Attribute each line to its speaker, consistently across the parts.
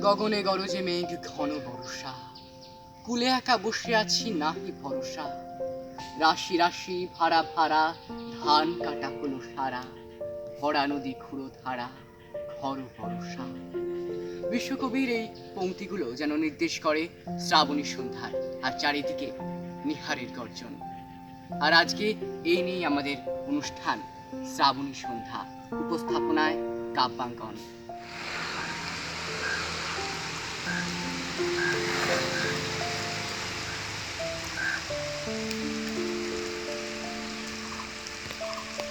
Speaker 1: গগনে গরজে মেঘ ঘন বর্ষা, কুলে একা বসে আছি নাহি ভরসা। রাশি রাশি ভাড়া ভাড়া ধান কাটা হলো সারা, ভরা নদী খুঁড়ো ধারা ঘর বর্ষা। বিশ্বকবির এই পংক্তিগুলো যেন নির্দেশ করে শ্রাবণী সন্ধ্যার, আর চারিদিকে নিহারের গর্জন। আর আজকে এই নিয়ে আমাদের অনুষ্ঠান শ্রাবণী সন্ধ্যা, উপস্থাপনায় কাব্যাঙ্কন।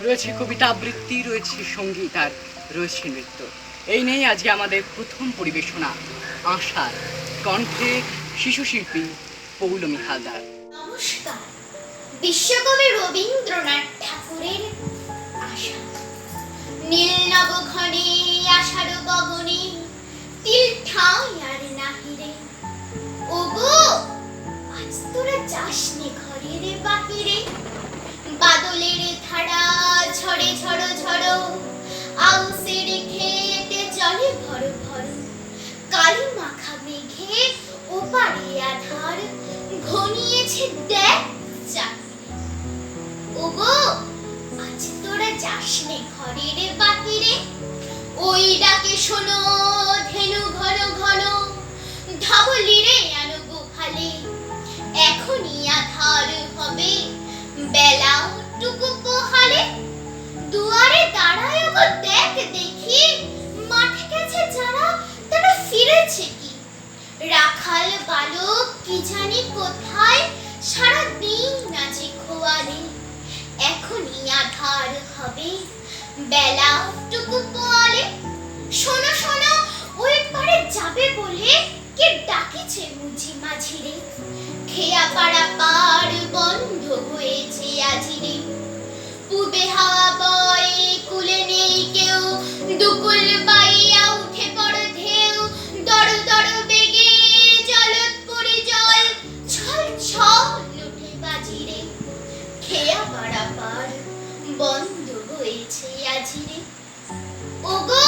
Speaker 1: রয়েছে কবিতা আবৃত্তি, রয়েছে সঙ্গীত, আর রয়েছে নৃত্য। এই নিয়েই আজকে আমাদের প্রথম পরিবেশনা আশার কণ্ঠে শিশু শিল্পী পৌলমী হালদার।
Speaker 2: নমস্কার। বিশ্বকবি রবীন্দ্রনাথ ঠাকুরের আশা। নীল নবঘনে আশার গগনে তিল ঠাঁই আর নাহিরে। ওগো আজ তোরা যাসনি ঘরের বাহিরে, বাদলের ধারা ঝড়ে ঝড়ো ঝড়ো, আউসের খেতে জলে ভর ভর, কালি মাখা মেঘে ওপারে আধার ঘনিয়েছে দেখ চাঁদনি। ওগো আজ তোরা যাসনি ঘরের বাহিরে, ওই ডাকে শোনো ধেনু ঘন ঘন, ধবলিরে আনো গোখালে, এখনই আধার হবে বেলা টুকু পোহালে। দুয়ারে দাঁড়ায় ওগো দেখ দেখি, মাঠে গেছে যারা তারা ফিরেছে কি। রাখাল বালক কি জানি কোথায়, সারা দিন নাচে খোয়ালে, এখনই আধার হবে বেলা টুকু পোয়ালে। শোনো শোনো ওই পারে যাবে বলে কে ডাকিছে মুঝি মাঝিরে, খেয়া পাড়া পার বন্ধ হয়েছে আজিরে। পূবে হাওয়া বয় কুলে নেই কেউ, দুকুল বাইয়া উঠে পড় ঢেউ, দড় দড় বেগে জলত পড়ে জল, ছল ছল উঠে বাজিরে। খেয়া পাড়া পার বন্ধ হয়েছে আজিরে। ওগো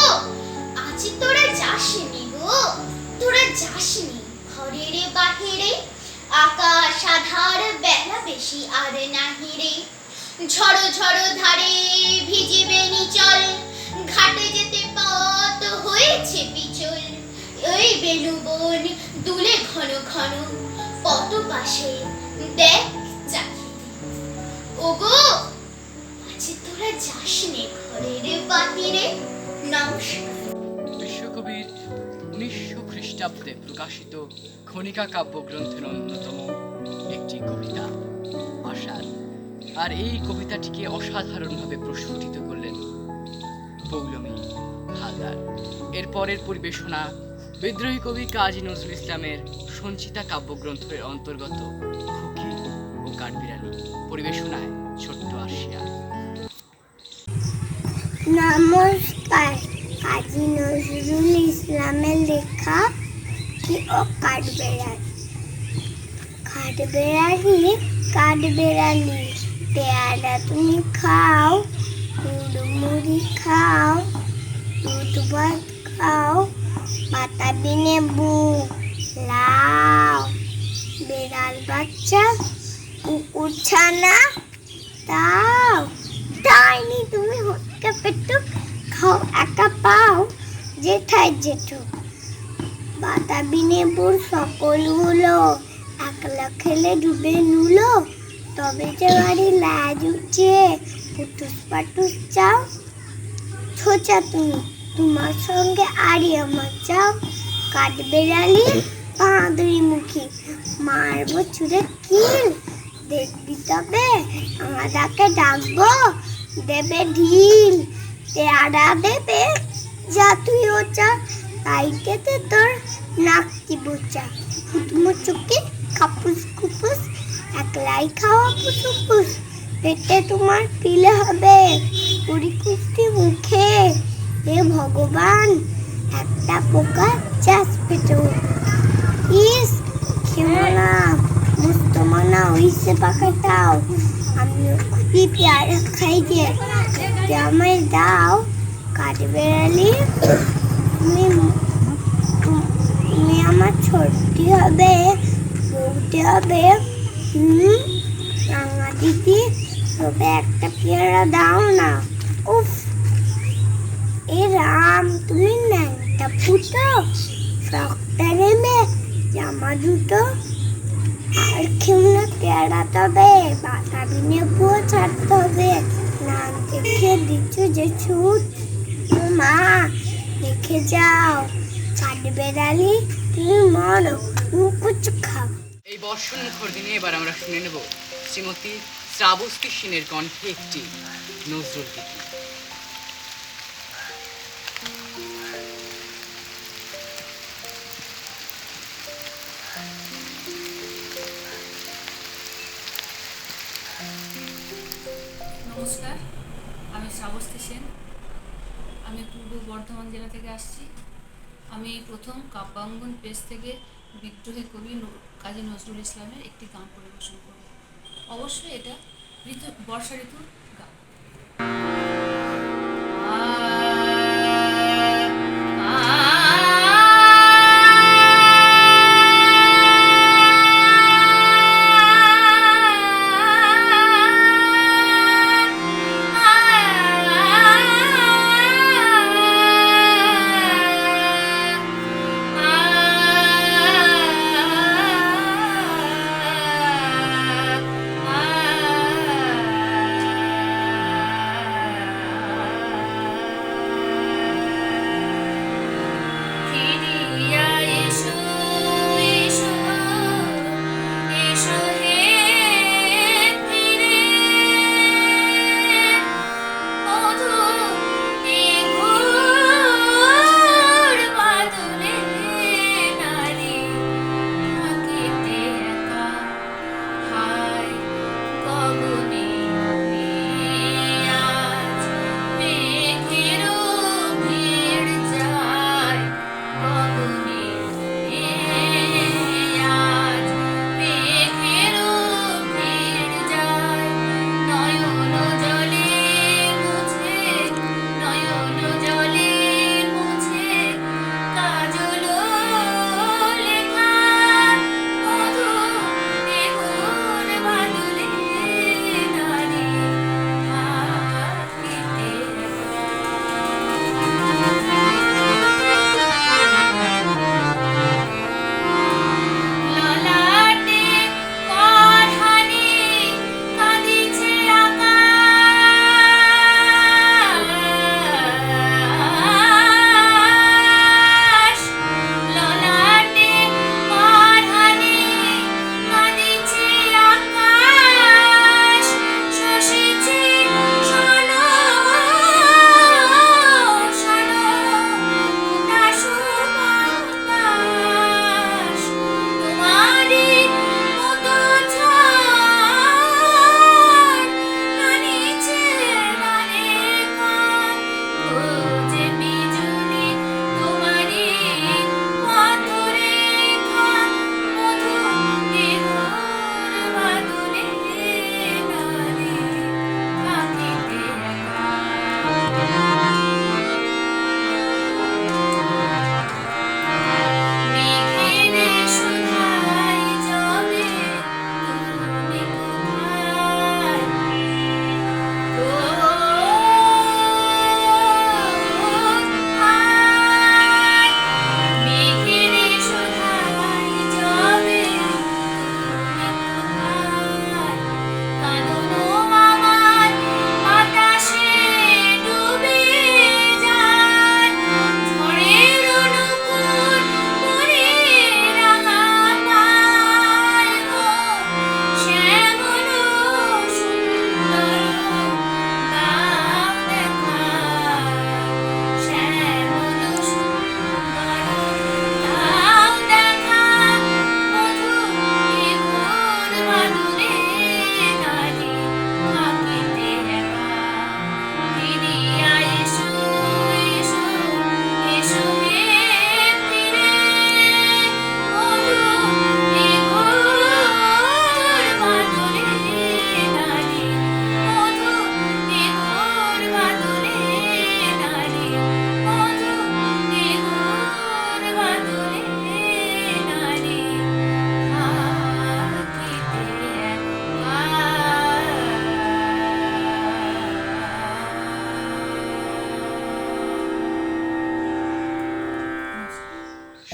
Speaker 2: আজ তোরা যাসনি গো, তোরা যাসনি ঘরের বাহিরে, আকাশ আধার বেলা বেশি আর নাহিরে। ঝড়ো ঝড়ো ধারে ভিজিবে নিচল, ঘাটে যেতে পথ হয়েছে পিছল। ওই বেনু বন দুলে ঘন ঘন, পত পাশে দেখ চাহিরে। ওগো আজ তোরা যাসনি ঘরের বাহিরে। নমস্কার।
Speaker 1: বিশ্বকবির 1900 খ্রিস্টাব্দে প্রকাশিত খনিকা কাব্যগ্রন্থের অন্যতম একটি কবিতা আশার, আর এই কবিতাটিকে অসাধারণভাবে প্রস্ফুটিত করলেন পৌলমী হালদার। এর পরের পরিবেশনা বিদ্রোহী কবি কাজী নজরুল ইসলামের সঞ্চিতা কাব্যগ্রন্থের অন্তর্গত খুকি ও কাঠবিড়ালি, পরিবেশনায় ছোট্ট আসিয়া।
Speaker 3: নমস্কার। কাজী নজরুল ইসলামের লেখা কি ও কাঠবিড়ালি। কাঠবিড়ালি কাঠবিড়ালি, পেয়ারা তুমি খাও, মুড়ি খাও, দুধ ভাত খাও, পাতা বিনে বুক লাও, বিড়াল বাচ্চা কুকুর ছানা দাও। তাইনি তুমি হটকে পেটুক খাও একা পাও, যেথায় যেটুক বাতাবি নেবুর সকলগুলো, একলা খেলে ডুবে নুলো, তবে যে বাড়ি লাজ উঠছে পুটুস পাটুস চাও। ছোচা তুমি তোমার সঙ্গে আরই আমার চাও, কাঠবিড়ালি বাঁদরি মুখী, মারবো ছুঁড়ে কিল, দেখবি তবে আমাদাকে ডাকবো দেবে ঢিল। পেয়ারা দেবে যা তুই ওচা, তাই খেতে তোর নাকটি বোচা, ফুটমো চোখে কাপুস কুপুস, একলাই খাওয়া পুসুপুস, পেটে তোমার পিলে হবে কুড়ি কুস্তি মুখে। হে ভগবান একটা পোকা চাষ পেটো, ইস খেমো না মুস্তমা না হইছে পাখাটাও, আমিও খুবই পেয়ারা খাই যে আমায় দাও। কাঠবিড়ালি তুমি সর্দি হবে, বলতে হবে। রাঙা দিদি, তবে একটা পেয়ারা দাও না। উফ, এ রাম, তুমি ন্যাংটা ফুটো, ফ্রকটা নেবে, জামা দুটো আর কেউ না পেয়ারা, তবে বাতাবি নেবুও ছাড়তে হবে। না দেখে দিচ্ছ যে ছুট, মা দেখে যাও, কাঠবেড়ালি তুমি মরো, তুমি কুচু খাও।
Speaker 1: এই বর্ষণ মুখর দিনে এবার আমরা শুনে নেব শ্রীমতী শ্রাবস্তী সেনের কণ্ঠে একটি নজরুল গীতি।
Speaker 4: নমস্কার, আমি শ্রাবস্তী সেন। আমি পূর্ব বর্ধমান জেলা থেকে আসছি। আমি প্রথম কাব্যাঙ্গন পেজ থেকে বিদ্রোহী কবি কাজী নজরুল ইসলামের একটি গান পরিবেশন করব। অবশ্যই এটা বর্ষা ঋতুর গান।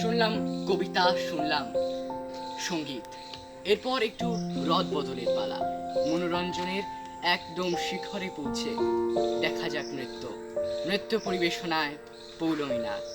Speaker 1: শুনলাম কবিতা, শুনলাম সঙ্গীত, এরপর একটু রদ বদলের পালা। মনোরঞ্জনের একদম শিখরে পৌঁছে দেখা যাক নৃত্য। নৃত্য পরিবেশনায় পৌলমী নাথ।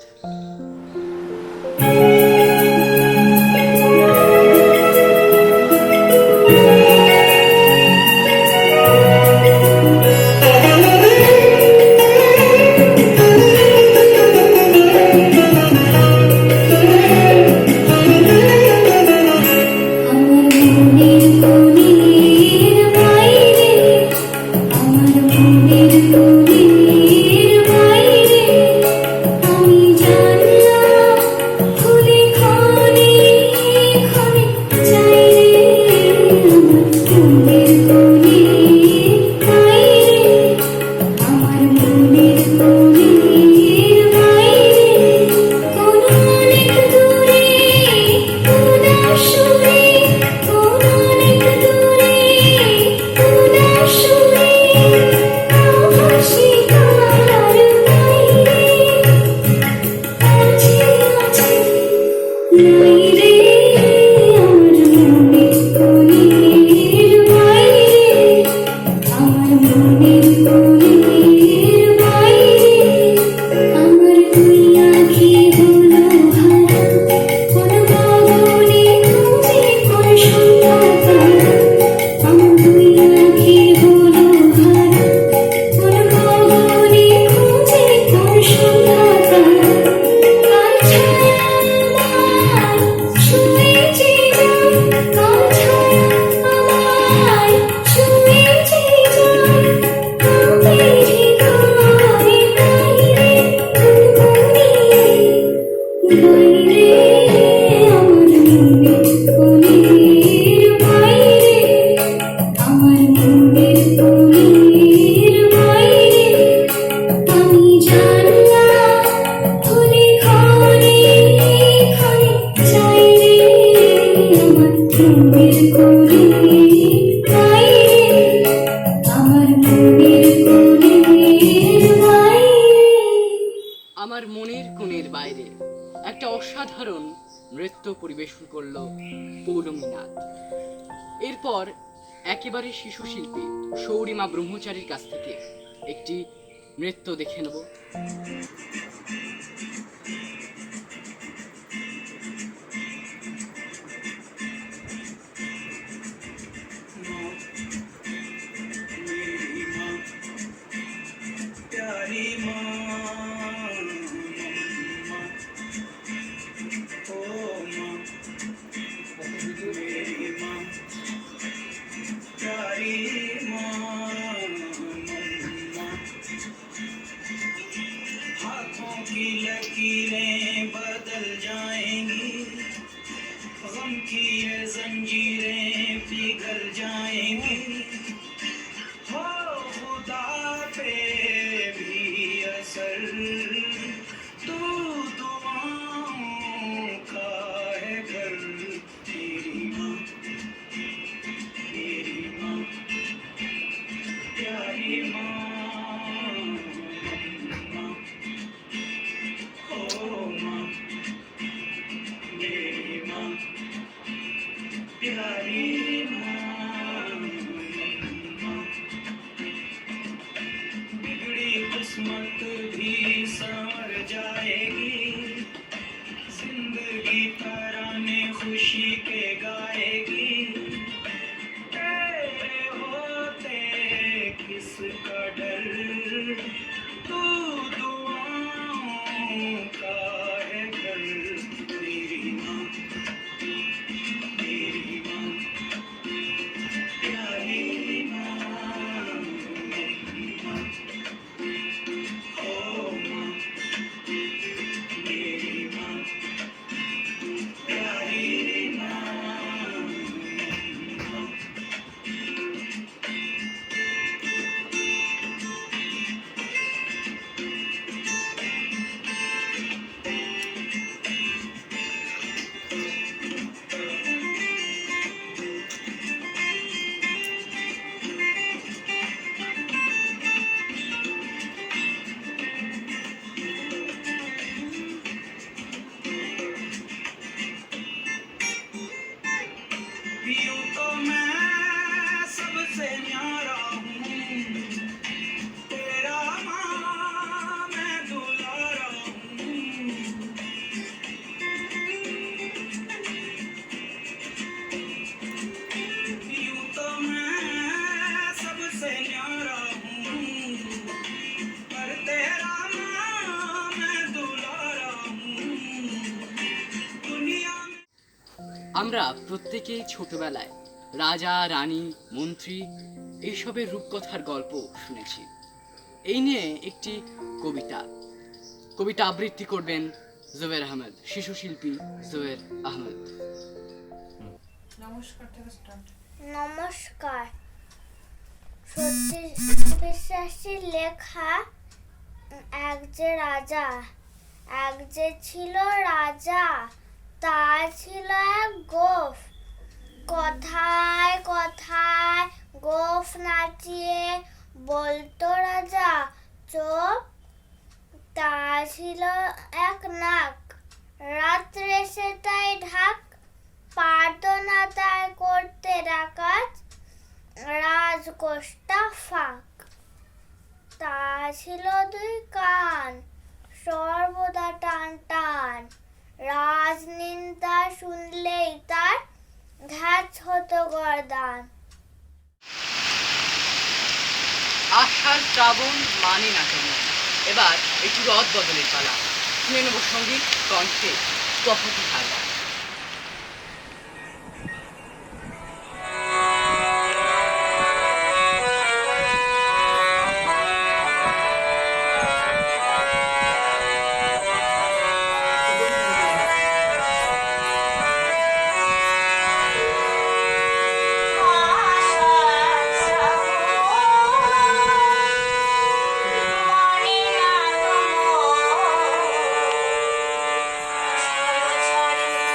Speaker 1: আমার মনের কোণের বাইরে একটা অসাধারণ নৃত্য পরিবেশন করলো পৌলমী নাথ। এরপর একেবারে শিশু শিল্পী সৌরিমা ব্রহ্মচারীর কাছ থেকে একটি নৃত্য দেখে নেব।
Speaker 5: हाथों की लकीरें बदल जाएंगी, गम की ये जंजीरें पिघल जाएंगी। हो खुदा पे भी असर तू दुआओं का है घर। तेरी माँ प्यारी माँ, प्यारी माँ,
Speaker 1: আমরা প্রত্যেকেই ছোটবেলায় রাজা রানী মন্ত্রী এইসবের রূপকথার গল্প শুনেছি। এই নিয়ে একটি কবিতা আবৃত্তি করবেন জুবের আহমেদ, শিশু শিল্পী জুবের আহমেদ।
Speaker 3: নমস্কার। সত্যি বিশ্বাসীর লেখা এক যে ছিল রাজা, তার ছিল এক গোফ। কথায় কথায় গোফ নাচিয়ে বলতো রাজা চোপ। তার ছিল এক নাক, রাত্রে সেটাই ঢাক। পারত না তাই করতে ডাকাত, রাজকোষটা ফাঁক। তার ছিল দুই কান, সর্বদা টান টান। রাজনিন্দা শুনলেই তার ঘাচ হতো গর্দান।
Speaker 1: আষাঢ় শ্রাবণ মানে না কেমন, এবার একটু রদ বদলের পালা। শুনে নেব সঙ্গীত কণ্ঠে তফাতি হায়দার।
Speaker 3: Thank you.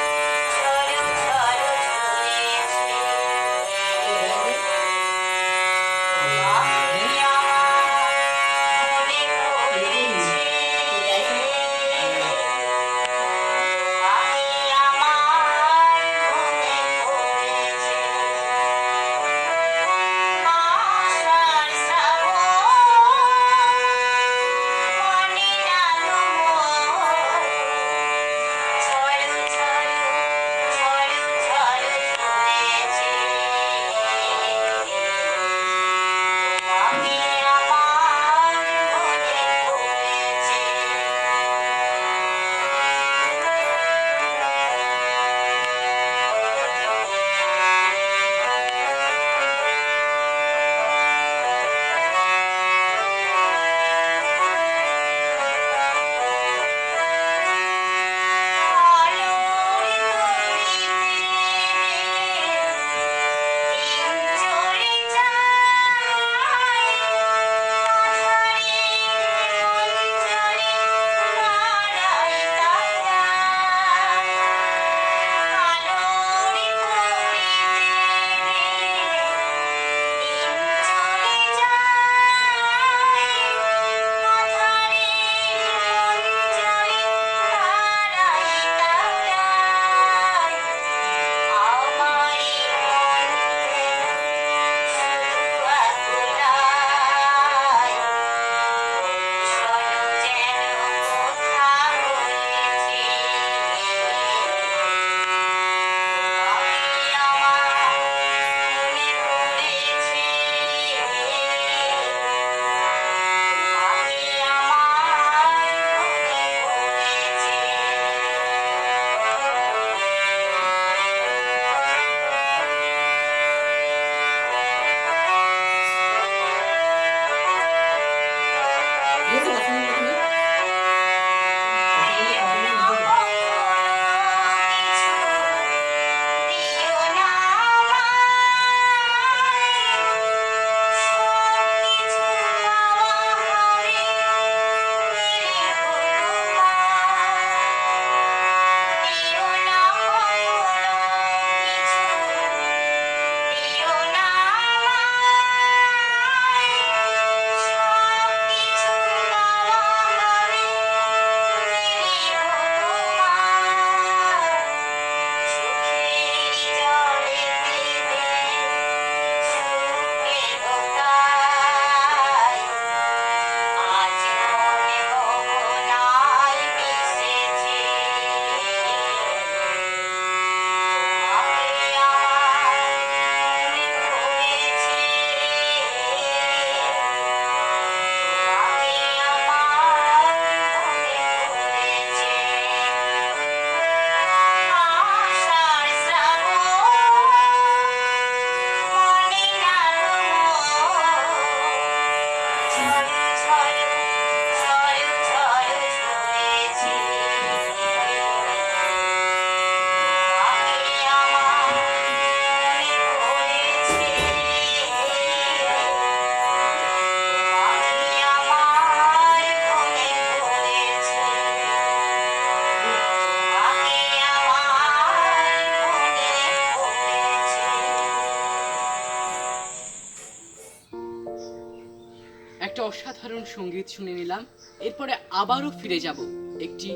Speaker 1: সঙ্গীত শুনে নিলাম। এরপরে আবারও ফিরে যাব একটি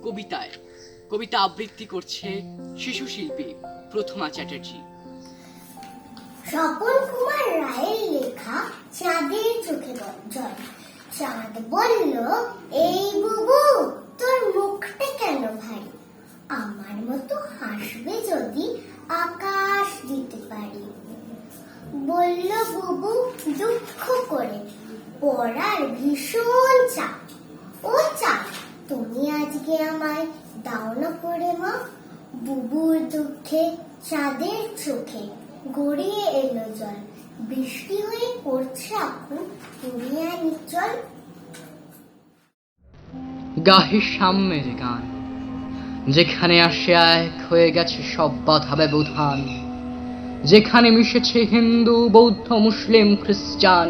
Speaker 1: কবিতায়। কবিতা আবৃত্তি করছে শিশু শিল্পী প্রথমা চ্যাটার্জি।
Speaker 3: স্বপন কুমার রায়ের লেখা চাঁদের চোখে জল। চাঁদ বলল, এই বুবু তোর মুখটা কেন ভারী? আমার মতো হাসবে যদি আকাশ দিতে পারি। বলল বুবু দুঃখ করে, পড়ার ভীষণ চাপ। ও চাপ তুমি আজকে আমায় দাও না করে মা। বুবুর দুঃখে চাঁদের চোখে গড়িয়ে এলো জল। বৃষ্টি হয়ে পড়ছে এখন দুনিয়া নিচল।
Speaker 1: গাহি সাম্যের গান, যেখানে আসে এক হয়ে গেছে সব বাধা ব্যবধান, যেখানে মিশেছে হিন্দু বৌদ্ধ মুসলিম খ্রিস্টান।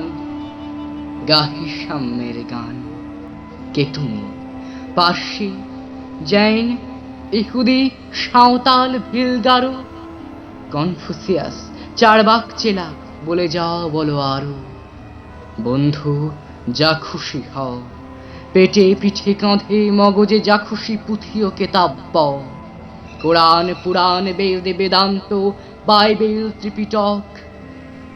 Speaker 1: গাহি সাম্যের গান। কে তুমি? পার্সি, জৈন, ইহুদি, সাঁওতাল, ভিলগারো, কনফুসিয়াস, চারবাক চেলা, বলে যাও বলো আরো। বন্ধু যা খুশি হও, পেটে পিঠে কাঁধে মগজে যা খুশি পুঁথি ও কেতাব পাও। কোরআন পুরাণ বেদ বেদান্ত বাইবেল ত্রিপিটক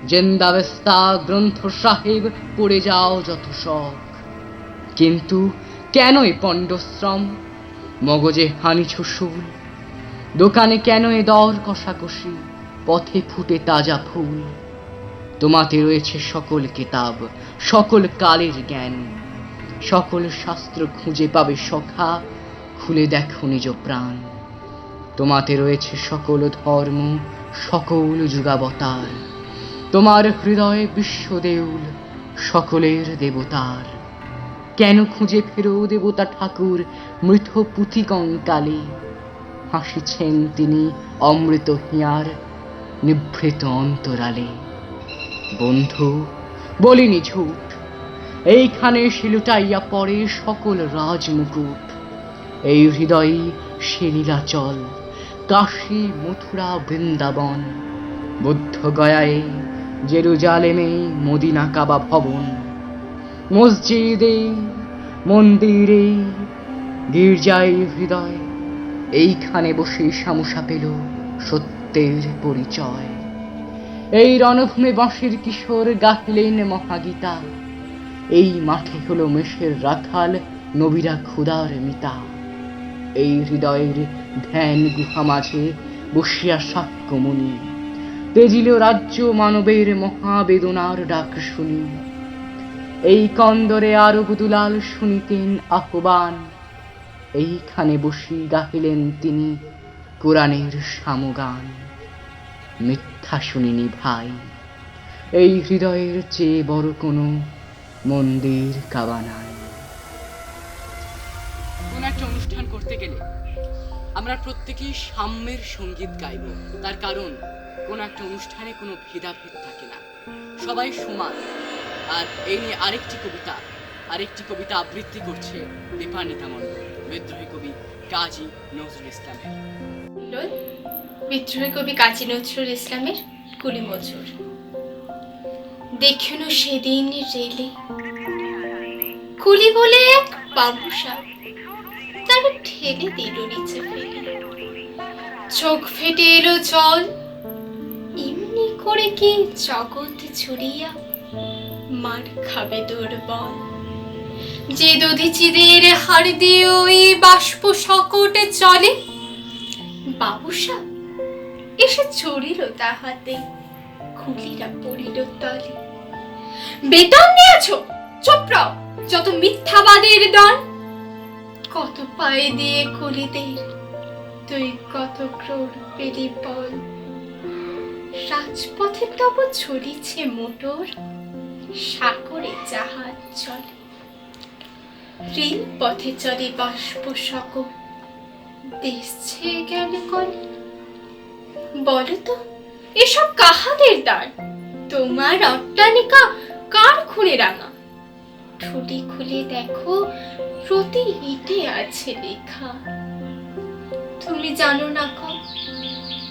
Speaker 1: জেন্দাবেস্তা গ্রন্থ সাহেব পড়ে যাও যত শখ। কিন্তু কেন এ পণ্ডশ্রম? মগজে হানিছ শুল। দোকানে কেন এ দর কষাকষি? পথে ফুটে তাজা ফুল। তোমাতে রয়েছে সকল কিতাব, সকল কালের জ্ঞান, সকল শাস্ত্র খুঁজে পাবে সখা, খুলে দেখো নিজ প্রাণ। তোমাতে রয়েছে সকল ধর্ম, সকল যুগাবতার। তোমার হৃদয়ে বিশ্বদেউল, সকলের দেবতার। কেন খুঁজে ফেরো দেবতা ঠাকুর মৃত পুঁথি কঙ্কালে? হাসিছেন তিনি অমৃত হিয়ার নিভৃত অন্তরালে। বন্ধু বলিনি ঝুট, এইখানে সে লুটাইয়া পড়ে সকল রাজমুকুট। এই হৃদয়ে সে নীলাচল, কাশী মথুরা বৃন্দাবন, বুদ্ধ গয়ায় জেরুজালেমে মদিনা কাবা ভবন। মসজিদে মন্দিরে গির্জায় হৃদয়, এইখানে বসে সামুসা পেল সত্যের পরিচয়। এই রণভূমে বাঁশির কিশোর গাহিলেন মহাগীতা। এই মাঠে হলো মেষের রাখাল, নবীরা ক্ষুদার মিতা। এই হৃদয়ের ধ্যান গুহা মাঝে বসিয়া সাক্ষ্যমণি তেজিল রাজ্য মানবের মহাবেদনার ডাক শুনি। এই কন্দরে আরব দুলাল শুনিতেন আহ্বান, এইখানে বসি গাহিলেন তিনি কোরআনের সামগান। মিথ্যা শুনিনি ভাই, এই হৃদয়ের চেয়ে বড় কোনো মন্দির কাবা নাই। কোন একটা অনুষ্ঠান করতে গেলে আমরা প্রত্যেকেই সাম্যের সঙ্গীত গাইব। তার কারণ কোন একটা অনুষ্ঠানে কোনো ভেদাভেদ থাকে না, সবাই সমান। আর এই নিয়ে আরেকটি কবিতা আবৃত্তি করছে দীপান্বিতা মণ্ডল, বিদ্রোহী কবি কাজী নজরুল ইসলামের।
Speaker 2: বিদ্রোহী কবি কাজী নজরুল ইসলামের কুলি মজুর। দেখিনু সেদিন রেলে কুলি বলে এক বাবুসা, তার ঠেলে দিল নিচে ফেলে। চোখ ফেটে এলো জল, এমনি করে কি জগৎ ছুড়িয়া মার খাবে দুর্বল। যে দধিচিদের হাড় দিয়ে ওই বাষ্প সকটে চলে, বাবুসা এসে চড়িল তাহাতে, খুলিরা পড়িল তলে। বেতন নিয়েছ চোপড়াও যত মিথ্যাবাদের দল। কত পায়ে দিয়ে কলিদের তুই কত ক্রোড় পেলি বল। রাজপথে তব চলিছে মোটর, সাগরে জাহাজ চলে। রেল পথে চলে বাষ্প সকল, দেশ ছেয়ে গেলে কলে। বলো তো এসব কাহাদের দান? তোমার অট্টালিকা কার খুনে রাঙা? ঠুলি খুলে দেখো প্রতি ইটে আছে লেখা। তুমি জানো না কম,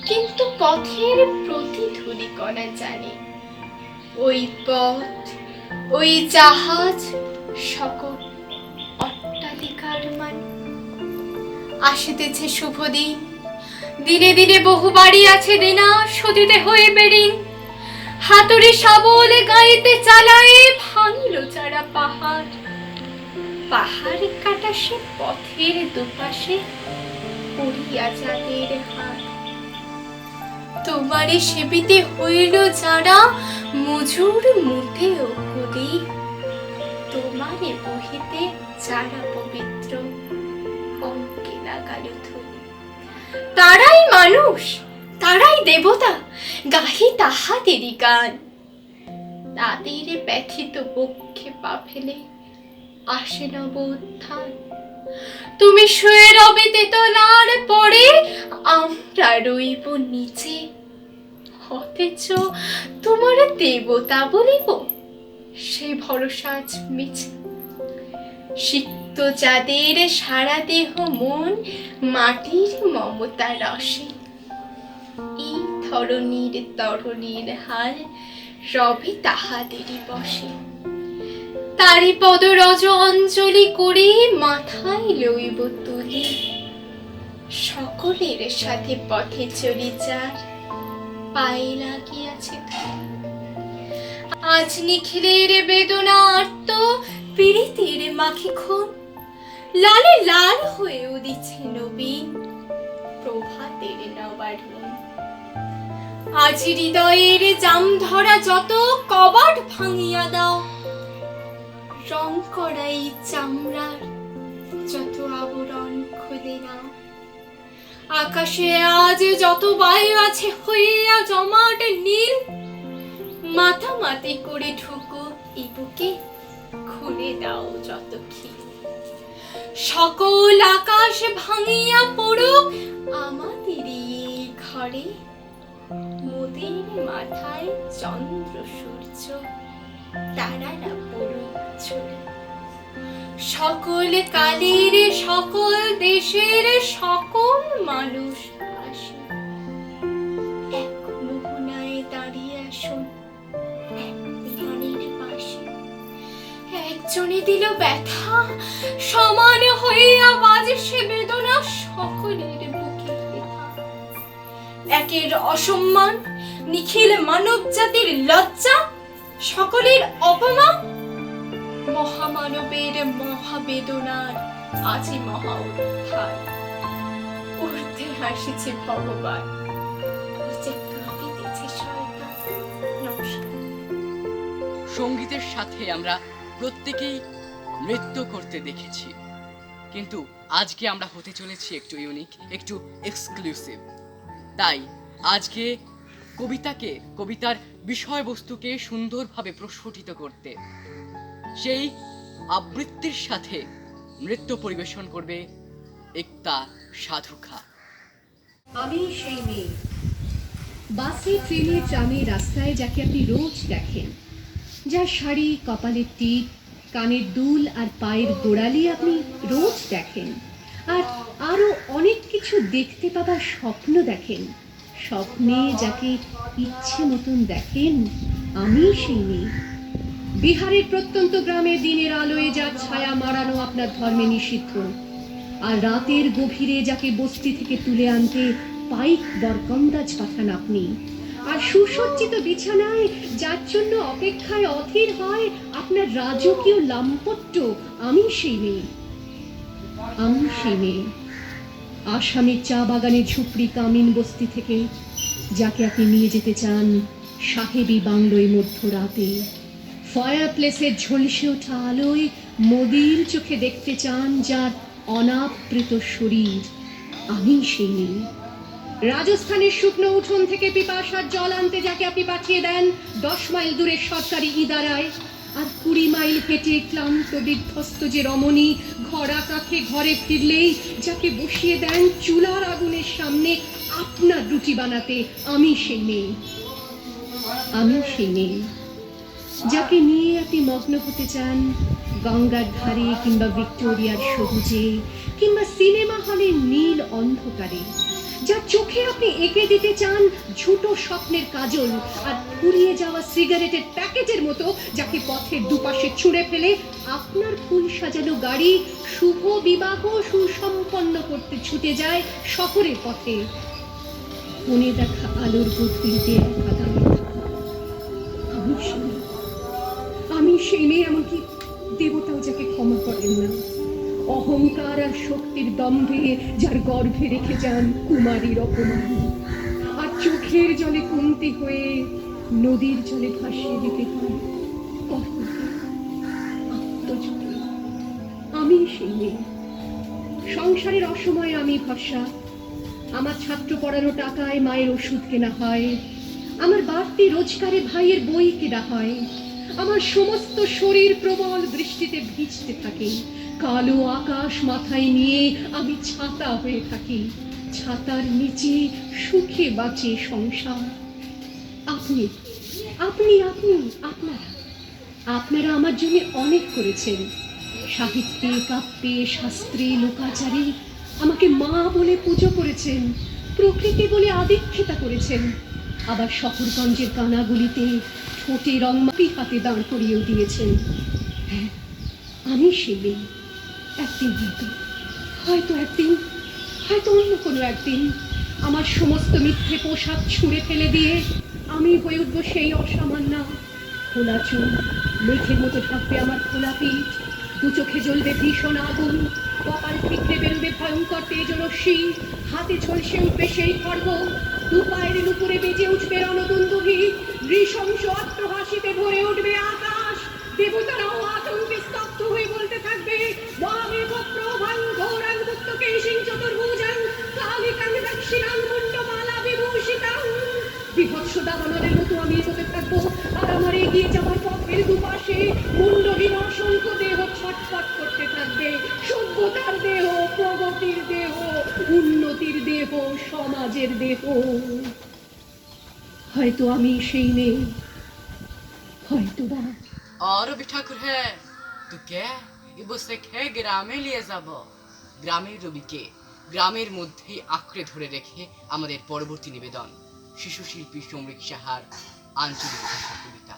Speaker 2: কিন্তু পথের প্রতি ধূলি কণা জানে। ওই পথ, ওই জাহাজ, সকল অট্টালিকার মান। আসিতেছে শুভ দিন, দিনে দিনে বহু বাড়ি আছে দেনা, সদিতে হইবে ঋণ। হাতুড়ি শাবল গাইতে চালায় ভাঙিল যারা পাহাড়। পাহাড় কাটা সে পথের দুপাশে পড়িয়া যাদের হাত। তোমারে সেবিতে হইল যারা মজুর মুঠেও করি। তোমারে বহিতে যারা পবিত্র অঙ্কে লাগাল ধরি। তারাই মানুষ, তারাই দেবতা, গাহি তাহাদেরই গান। তাদের ব্যথিত বক্ষে পা ফেলে আসে নব উত্থান। তুমি শুয়ে রবে তেতলার পরে, আমরা রইব নিচে। অথচ তোমার দেবতা বলিব, সে ভরসা আজ মিছে। সিক্ত যাদের সারা দেহ মন মাটির মমতা রসে, এই ধরনীর তরণীর হাল রবে তাহাদেরই বসে। তারি পদ রজ অঞ্জলি করে মাথায় লইব তুলি। সকলের সাথে পথে চলি যার পায়ে লাগিয়াছে ধুলি। আজ নিখিলের বেদনা আর্ত পীড়িতের মাখি খুন। লালে লাল হয়ে উদিছে নবীন প্রভাতের নবারুণ। আজ হৃদয়ের জাম ধরা যত কবাট ভাঙিয়া দাও। রং করাই চামড়ার যত আবরণ খুলে নাও। আকাশে আজ যত বায়ু আছে হইয়া জমাট নীল। মাতামাতি করে ঢুকো এই বুকে, খুলে দাও যত খিল। সকল আকাশ ভাঙিয়া পড়ুক আমাদেরই এই ঘরে। মোদের মাথায় চন্দ্র সূর্য তারারা পড়ুক ঝরে। সকল কালের সকল দেশের সকল মানুষ আসে। এক মোহনায় দাঁড়িয়ে আসুন এক ধ্যানের পাশে। একজনে দিল ব্যথা, সমান হইয়া বাজে সে বেদনা সকলের বুকে ব্যথা। একের অসম্মান, নিখিল মানব জাতির লজ্জা, সকলের অপমান। মহামানবের মহাবেদনার আজি মহা উত্থান। উর্ধে হাসিছে ভগবান, নিচে কাঁপিতেছে শয়তান। নমস্কার।
Speaker 1: সঙ্গীতের সাথে আমরা প্রত্যেকেই নৃত্য করতে দেখেছি, কিন্তু আজকে আমরা হতে চলেছি একটু ইউনিক, একটু এক্সক্লুসিভ। তাই আজকে কবিতার বিষয়বস্তুকে সুন্দরভাবে প্রস্ফুটিত করতে সেই আবৃত্তির সাথে নৃত্য পরিবেশন করবে একতা সাধুখা।
Speaker 6: আমি সেই মেয়ে, বাসে ট্রেনে ট্রামে রাস্তায় যাকে আপনি রোজ দেখেন, যার শাড়ি, কপালের টিপ, কানের দুল আর পায়ের গোড়ালি আপনি রোজ দেখেন, আর আরো অনেক কিছু দেখতে পাবার স্বপ্ন দেখেন। স্বপ্নে যাকে ইচ্ছে মতন দেখেন, আমি সেই মেয়ে। বিহারের প্রত্যন্ত গ্রামে দিনের আলোয় যার ছায়া মারানো আপনার ধর্মে নিষিদ্ধ, আর রাতের গভীরে যাকে বস্তি থেকে তুলে আনতে পাইক বরকন্দাজ পাঠান আপনি, আর সুসজ্জিত বিছানায় যার জন্য অপেক্ষায় অধীর হয় আপনার রাজকীয় লাম্পট্য, আমি সেই মেয়ে। আমি সেই মেয়ে। আসামের চা বাগানের ঝুপড়ি কামিন বস্তি থেকে যাকে আপনি নিয়ে যেতে চান সাহেবী বাংলোয় মধ্যরাতে, ফায়ার প্লেসের ঝলসে ওঠা আলোয় মোদির চোখে দেখতে চান যার অনাবৃত শরীর, আমি সেই মেয়ে। রাজস্থানের শুকনো উঠোন থেকে পিপাসার জল আনতে যাকে আপনি পাঠিয়ে দেন 10 মাইল দূরের সরকারি ইদারায়, আর 20 মাইল হেঁটে ক্লান্ত বিধ্বস্ত যে রমণী ঘরা কাখে ঘরে ফিরলেই যাকে বসিয়ে দেন চুলার আগুনের সামনে আপনার রুটি বানাতে, আমি সেই মেয়ে। আমি সেই মেয়ে যাকে নিয়ে আপনি মগ্ন হতে চান গঙ্গার ধারে কিংবা ভিক্টোরিয়ার সবুজে কিংবা সিনেমা হলের নীল অন্ধকারে, যার চোখে আপনি এঁকে দিতে চান ঝুটো স্বপ্নের কাজল আর ফুরিয়ে যাওয়া সিগারেটের প্যাকেটের মতো, যাকে পথের দুপাশে ছুঁড়ে ফেলে আপনার ফুল সাজানো গাড়ি শুভ বিবাহ সুসম্পন্ন করতে ছুটে যায় শহরের পথে। মনে দেখা আলোর গতিতে একা দাঁড়িয়ে থাকা। আমি সেই মেয়ে, এমনকি দেবতাও যাকে ক্ষমা করেন না। অহংকার আর শক্তির দম্ভে যার গর্ভে রেখে যান কুমারীর অপমান, আর চোখের জলে কুন্তি হয়ে নদীর জলে ভাসিয়ে দিতে হয় কর্মকে, আত্মজোটে। আমি সেই মেয়ে। সংসারের অসময়ে আমি ভরসা। আমার ছাত্র পড়ানো টাকায় মায়ের ওষুধ কেনা হয়, আমার বাড়তি রোজগারে ভাইয়ের বই কেনা হয়, আমার সমস্ত শরীর প্রবল বৃষ্টিতে ভিজতে থাকে। কালো আকাশ মাথায় নিয়ে আমি ছাতা হয়ে থাকি, ছাতার নিচে সুখে বাঁচে সংসার। আপনি আপনি আপনি আপনারা আপনারা আমার জন্য অনেক করেছেন। সাহিত্যে, কাব্যে, শাস্ত্রে, লোকাচারে আমাকে মা বলে পুজো করেছেন, প্রকৃতি বলে আদিক্ষেতা করেছেন। আবার শহরগঞ্জের কানাগুলিতে ঠোঁটে রংমাপি হাতে দাঁড় করিয়েও দিয়েছেন। হ্যাঁ, আমি সেই মেয়ে। একদিন হয়তো অন্য কোনো একদিন আমার সমস্ত মিথ্যে পোশাক ছুঁড়ে ফেলে দিয়ে আমি হয়ে উঠবো সেই অসামান্য। খোলা চুল, মেঘের মতো ঢাকবে আমার খোলা পিঠ, দু চোখে জ্বলবে ভীষণ আগুন, কপাল ঠিকরে বেরোবে ভয়ঙ্কর তেজরশ্মি, হাতে ঝলসে উঠবে সেই খড়গ, দু পায়ের উপরে বেজে উঠবে রণদুন্দুভি, নৃশংস অট্টহাসিতে ভরে উঠবে আকাশ। দেবতারাও আতঙ্কে স্তব্ধ হয়ে বলতে থাকবে, বামেব প্রভাং ঘোরাং মুক্তকেশিং চতুর্ভুজাং কালিকাং দক্ষিণাং মুণ্ডমালা বিভূষিতাং। বিভৎস দাবানলের মতো আমি এগোতে থাকবো, আর আমার এগিয়ে যাওয়ার পথের দুপাশে মুণ্ডহীন অসংখ্য দেহ ছটফট করতে থাকবে। সভ্যতার দেহ, প্রগতির দেহ, উন্নতির দেহ, সমাজের দেহ। হয়তো আমি সেই মেয়ে, হয়তো বা।
Speaker 1: और भी ठाकुर है तो क्या ইবসে খেয়ে গ্রামে নিয়ে যাব। গ্রামের রবিকে গ্রামের মধ্যেই আঁকড়ে ধরে রেখে আমাদের পরবর্তী নিবেদন শিশু শিল্পী সমরিক সাহার আঞ্চলিক ভাষা কবিতা।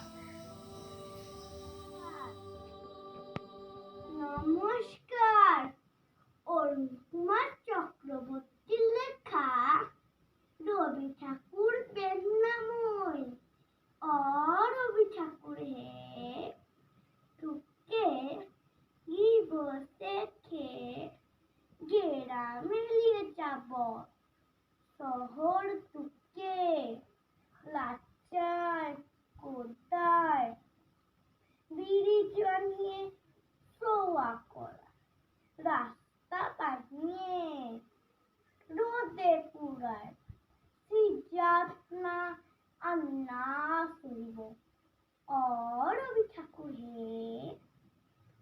Speaker 3: নমস্কার। অরুণ কুমার চক্রবর্তীর লেখা রবি ঠাকুর বেদনাময়। রবি ঠাকুর হে তুকে ই বসে খে গ্রামে নিয়ে যাব। শহর তুকে লাচায় কোদায় বিড়ি জানিয়ে সোয়া করা, রাস্তা বানিয়ে রোদে পুরায় সিজাত না আর না শুনব। রবি ঠাকুর হে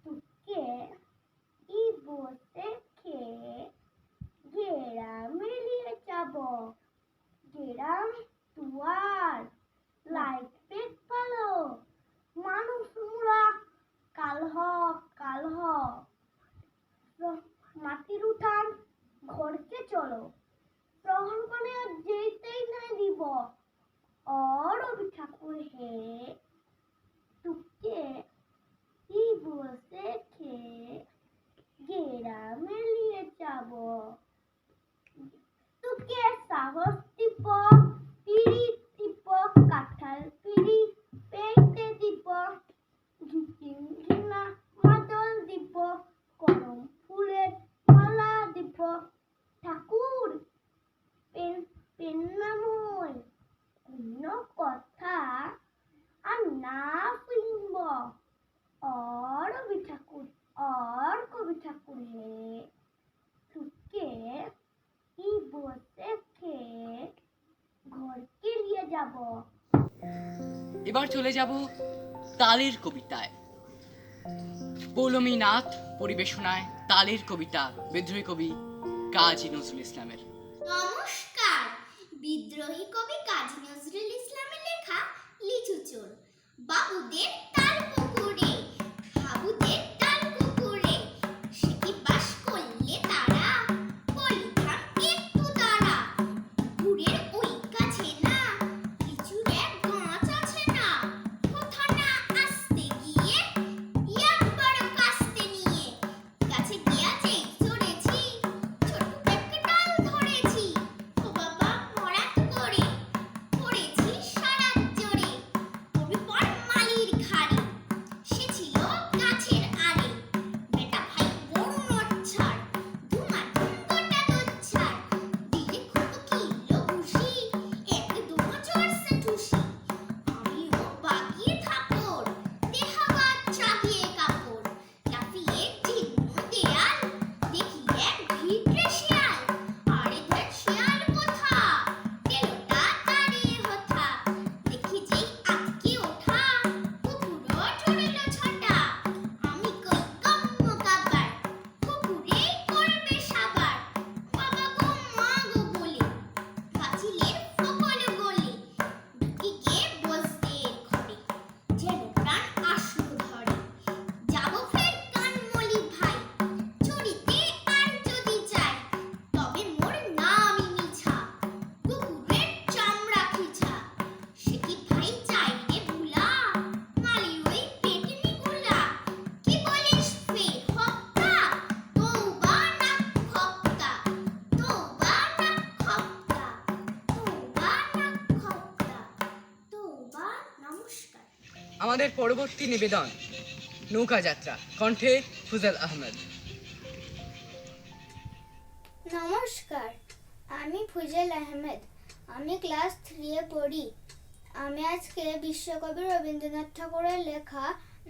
Speaker 3: তুকে ই বসে খেয়ে গ্রামে নিয়ে যাব। গ্রাম দুয়ার লাইট পেট পালো, মানুষ মুড়া কালহ কালহ, মাটির উঠান ঘরকে চলো, প্রহর মানে যেতেই না দিব। রবি ঠাকুর হে তুকে ই বসে খেয়ে গ্রামে নিয়ে যাব। তুকে সাহস দিব, পিড়ি দিব, কাঁঠাল পিড়ি পেতে দিব, ঘিনা মাদল দিব, করম ফুলের মালা দিব। ঠাকুর পেন্নাময় অন্য কথা আর না শুনব। রবি ঠাকুর কবি ঠাকুর হে তুকে ই বসে খেয়ে ঘরকে নিয়ে যাব।
Speaker 1: এবার চলে যাব তালের কবিতায়। পৌলমী নাথ পরিবেশনায় তালের কবিতা বিদ্রোহী কবি কাজী নজরুল ইসলামের।
Speaker 3: নমস্কার। বিদ্রোহী কবি কাজী নজরুল ইসলামের লেখা লিচু চোর। বাবুদের তাল পুকুরে, হাবুদের তাল
Speaker 1: আমাদের পরবর্তী নিবেদন নৌকা যাত্রা, কণ্ঠে ফুজাল আহমেদ।
Speaker 3: নমস্কার, আমি ফুজেল আহমেদ। আমি ক্লাস 3-এ পড়ি। আমি আজকে বিশ্বকবি রবীন্দ্রনাথ ঠাকুরের লেখা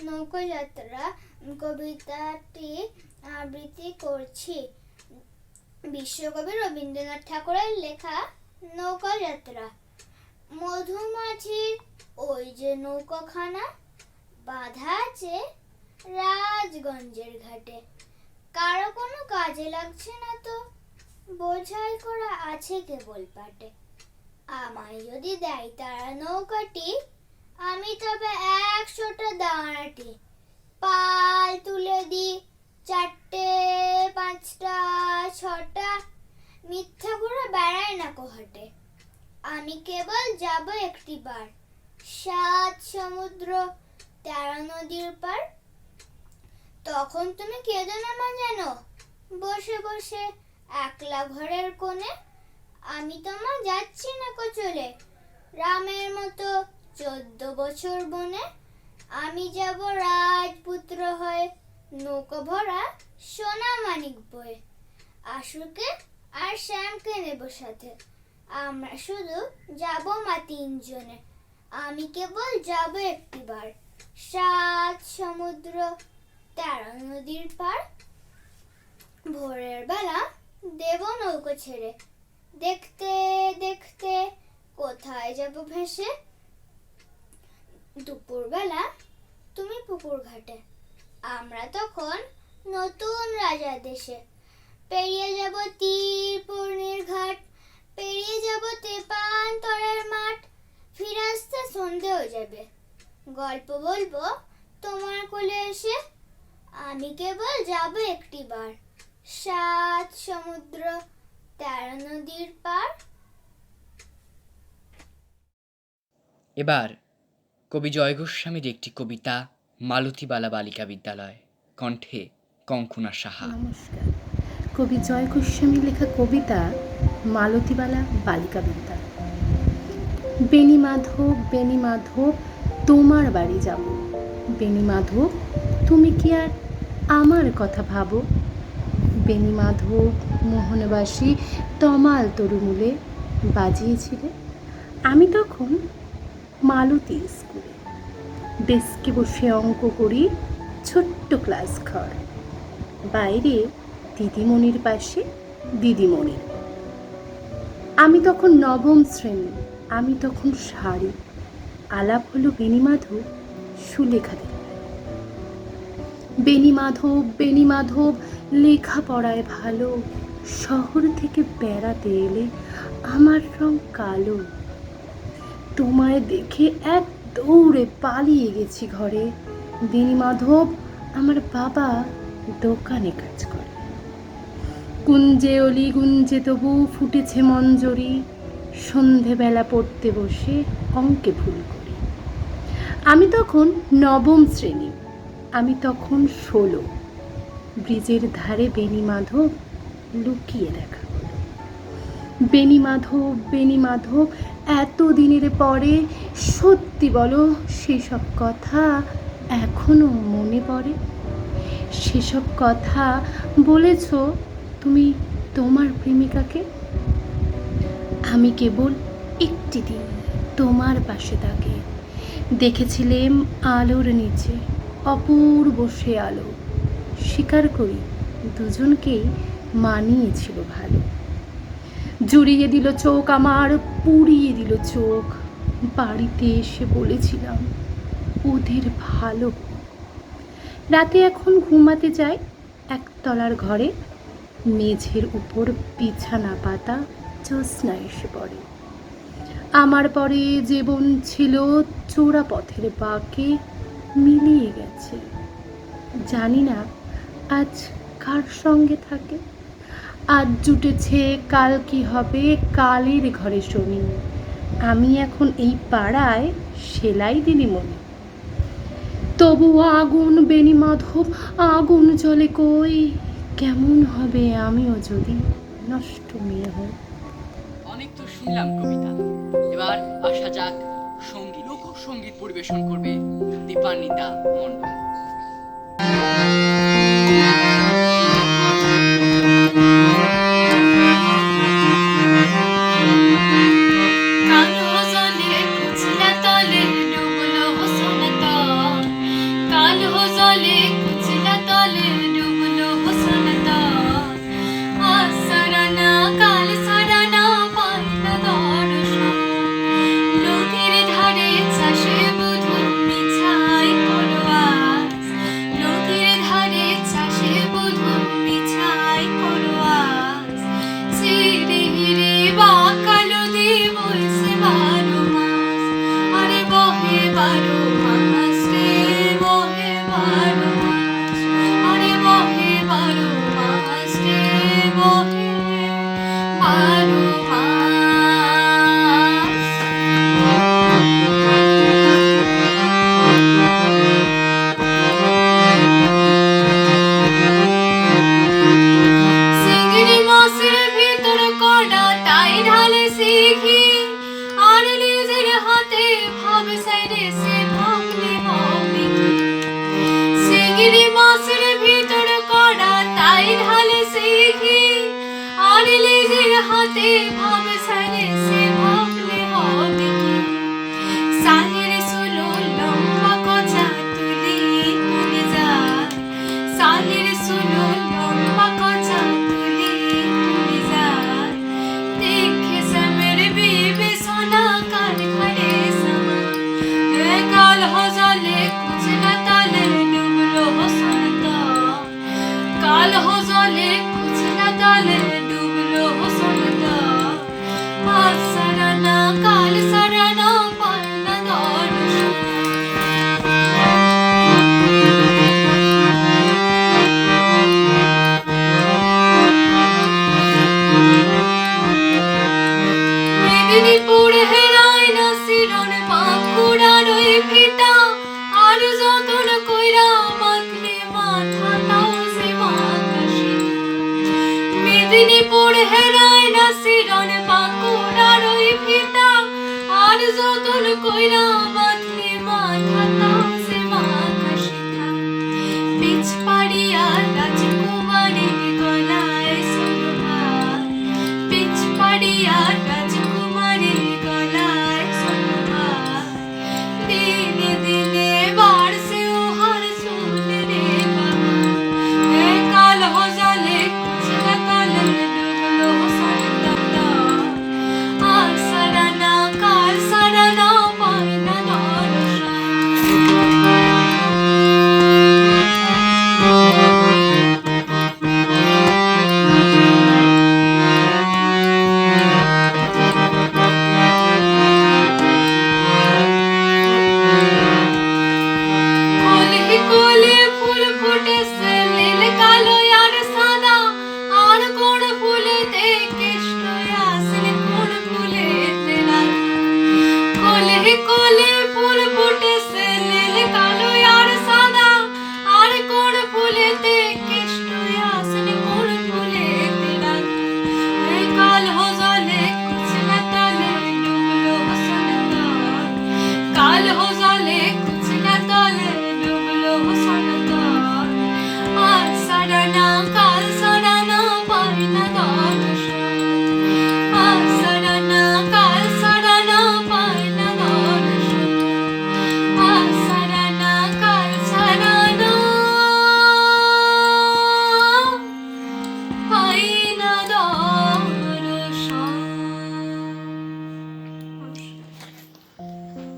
Speaker 3: নৌকাযাত্রা কবিতাটি আবৃত্তি করছি। বিশ্বকবি রবীন্দ্রনাথ ঠাকুরের লেখা নৌকাযাত্রা। মধুমাছির ওই যে নৌকাখানা বাঁধা আছে রাজগঞ্জের ঘাটে, কারো কোনো কাজে লাগছে না তো, বোঝাই করা আছে কেবল পাটে। আমায় যদি দেয় তারা নৌকাটি, আমি তবে 100টা দাঁড়াটি। পাল তুলে দি 4টে 5টা 6টা, মিথ্যা করে বেড়ায় না কোহাটে। আমি কেবল যাব একটিবার 7 সমুদ্র 13 নদীর পার। তখন তুমি কেঁদো না মা জানো, বসে বসে একলা ঘরের কোণে। আমি তোমার যাচ্ছি না চলে, রামের মতো 14 বছর বনে। আমি যাব রাজপুত্র হয়ে, নৌকা ভরা সোনা মানিক বয়ে। আশুকে আর শ্যামকে নেব সাথে, আমরা শুধু যাব মা 3 জনে। আমি কেবল যাব একটিবার 7 সমুদ্র 13 নদীর পার। ভোরের বেলা দেব নৌকো ছেড়ে, দেখতে দেখতে কোথায় যাব ভেসে। দুপুরবেলা তুমি পুকুর ঘাটে, আমরা তখন নতুন রাজা দেশে। পেরিয়ে যাব তীরপূর্ণির ঘাট, পেরিয়ে যাব তেপান্তরের মাঠ। ফিরে আসতে সন্ধে হয়ে যাবে, গল্প বলবো তোমার কোলে এসে। আমি কেবল যাব একটিবার 7 সমুদ্র 13 নদীর পার।
Speaker 1: এবার কবি জয় গোস্বামীর একটি কবিতা মালতীবালা বালিকা বিদ্যালয়, কণ্ঠে কঙ্কনা সাহা।
Speaker 7: নমস্কার, কবি জয় গোস্বামীর লেখা কবিতা মালতীবালা বালিকা বিদ্যালয়। বেণী মাধব বেণী মাধব তোমার বাড়ি যাব। বেণী মাধব তুমি কি আর আমার কথা ভাবো। বেণী মাধব মোহনবাসী তমাল তরুমূলে বাজিয়েছিলে। আমি তখন মালতী স্কুলে ডেস্কে বসে অঙ্ক করি, ছোট্ট ক্লাস ঘর। বাইরে দিদিমণির পাশে দিদিমণি। আমি তখন 9ম শ্রেণী, আমি তখন শাড়ি। আলাপ হলো বেণী মাধব সুলেখাদের। বেণী মাধব লেখাপড়ায় ভালো, শহর থেকে বেড়াতে এলে আমার রং কালো। তোমায় দেখে এক দৌড়ে পালিয়ে গেছি ঘরে। বেণী মাধব আমার বাবা দোকানে কাজ করে। কুঞ্জে অলি গুঞ্জে তবু ফুটেছে মঞ্জরি, সন্ধেবেলা পড়তে বসে অঙ্কে ভুল করি। আমি তখন 9ম শ্রেণী, আমি তখন 16। ব্রিজের ধারে বেণী মাধব লুকিয়ে দেখা হলো। বেণী মাধব এত দিনের পরে সত্যি বলো, সেসব কথা এখনো মনে পড়ে? সেসব কথা বলেছ তুমি তোমার প্রেমিকাকে? আমি কেবল একটি দিন তোমার পাশে তাকে দেখেছিলাম আলোর নিচে, অপূর্ব সে আলো। স্বীকার করি দুজনকেই মানিয়েছিল ভালো। জুড়িয়ে দিল চোখ আমার, পুড়িয়ে দিল চোখ। বাড়িতে এসে বলেছিলাম ওদের ভালো। রাতে এখন ঘুমাতে যাই একতলার ঘরে, মেঝের উপর বিছানা পাতা জ্যোৎস্না এসে পড়ে। আমার পরে জীবন ছিল চোরা পথের বাঁকে মিলিয়ে গেছে। জানি না আজ কার সঙ্গে থাকে। আজ জুটেছে কাল কি হবে, কালের ঘরে শনি। আমি এখন এই পাড়ায় সেলাই দিদিমণি। তবু আগুন বেণী মাধব, আগুন জ্বলে কই। কেমন হবে আমিও যদি নষ্ট মেয়ে হই।
Speaker 1: অনেক তো শুনলাম কবিতা, এবার আসা যাক লোকসঙ্গীত পরিবেশন করবে দীপান্বিতা মণ্ডল।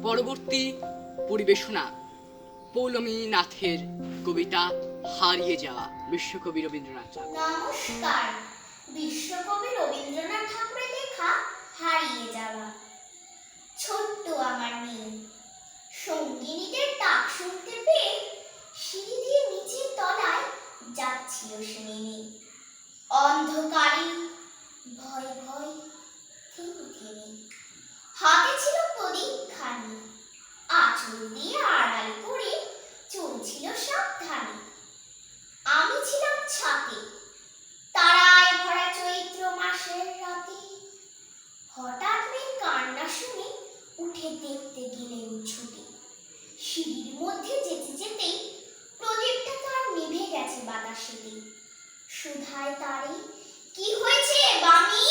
Speaker 1: পরবর্তী পরিবেশনা পৌলমী নাথের কবিতা হারিয়ে যাওয়া, বিশ্বকবি রবীন্দ্রনাথ ঠাকুর।
Speaker 3: নমস্কার। বিশ্বকবি রবীন্দ্রনাথ ঠাকুরের লেখা হারিয়ে যাওয়া। ছোট্ট আমার মেয়ে সঙ্গিনীদের ডাক শুনতে পেয়ে সিঁড়ি দিয়ে নিচের তলায় যাচ্ছিল সে নেমে। অন্ধকারে ভয় ভয় থেমে থেমে হাতে ছিল প্রদীপ খানি, আঁচল দিয়ে আড়াল করে চলছিল সাবধানে। আমি ছিলাম ছাতে, তারায় ভরা চৈত্র মাসের রাতে। হঠাৎ মেয়ের কান্না শুনে উঠে দেখতে গেলেন ছুটে। সিঁড়ির মধ্যে যেতে যেতে প্রদীপটা তার নিভে গেছে বাতাসেতে। সুধায় তারে, কি হয়েছে বামি?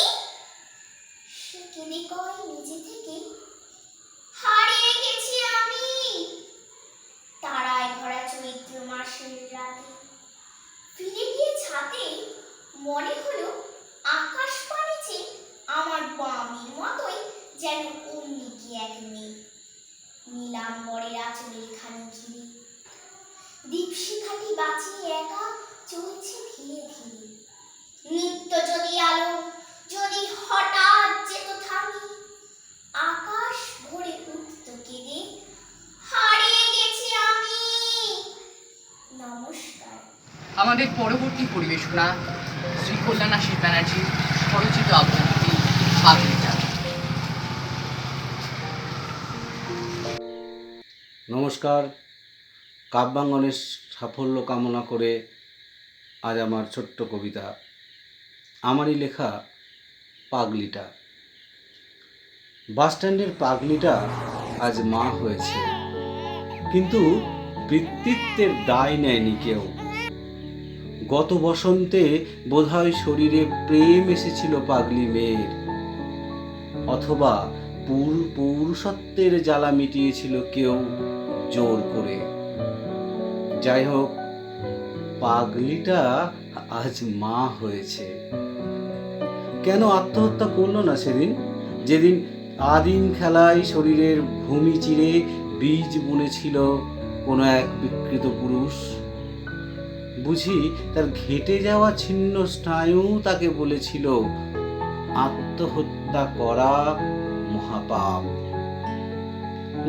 Speaker 3: সে কেঁদে কয় নিজে থেকে, হারিয়ে গেছি আমি তারায় ভরা চৈত্র মাসের রাতে। ফিরে গিয়ে ছাদে মনে হলো আকাশ পানিছে আমার বামির মতোই যেন অমনি কি এক মেয়ে। নীলাম্বরের আঁচলের খানি ঘিরে দীপশিখাটি বাঁচিয়ে একা চলছে ধীরে ধীরে। নিত্য যদি আলো যদি হঠাৎ যেত থামি, আকাশ ভরে উঠত কেঁদে, হারিয়ে গেছি আমি। নমস্কার।
Speaker 1: আমাদের পরবর্তী পরিবেশনা শ্রী কল্যাণাশীষ ব্যানার্জির স্বরচিত আবৃত্তি পাগলিটা।
Speaker 8: নমস্কার। কাব্যাঙ্গনের সাফল্য কামনা করে আজ আমার ছোট্ট কবিতা, আমারই লেখা পাগলিটা। বাসস্ট্যান্ডের পাগলিটা আজ মা হয়েছে, কিন্তু পিতৃত্বের দায় নেয়নি কেউ। গত বসন্তে বোধহয় শরীরে প্রেম এসেছিল পাগলি মেয়ের, অথবা পৌরুষত্বের জ্বালা মিটিয়েছিল কেউ জোর করে। যাই হোক, পাগলিটা আজ মা হয়েছে। কেন আত্মহত্যা করলো না সেদিন, যেদিন আদিম খেলায় শরীরের ভূমি চিরে বীজ বুনেছিল কোনো এক বিকৃত পুরুষ? বুঝি তার ঘেঁটে যাওয়া ছিন্ন স্নায়ু তাকে বলেছিল আত্মহত্যা করা মহাপাপ?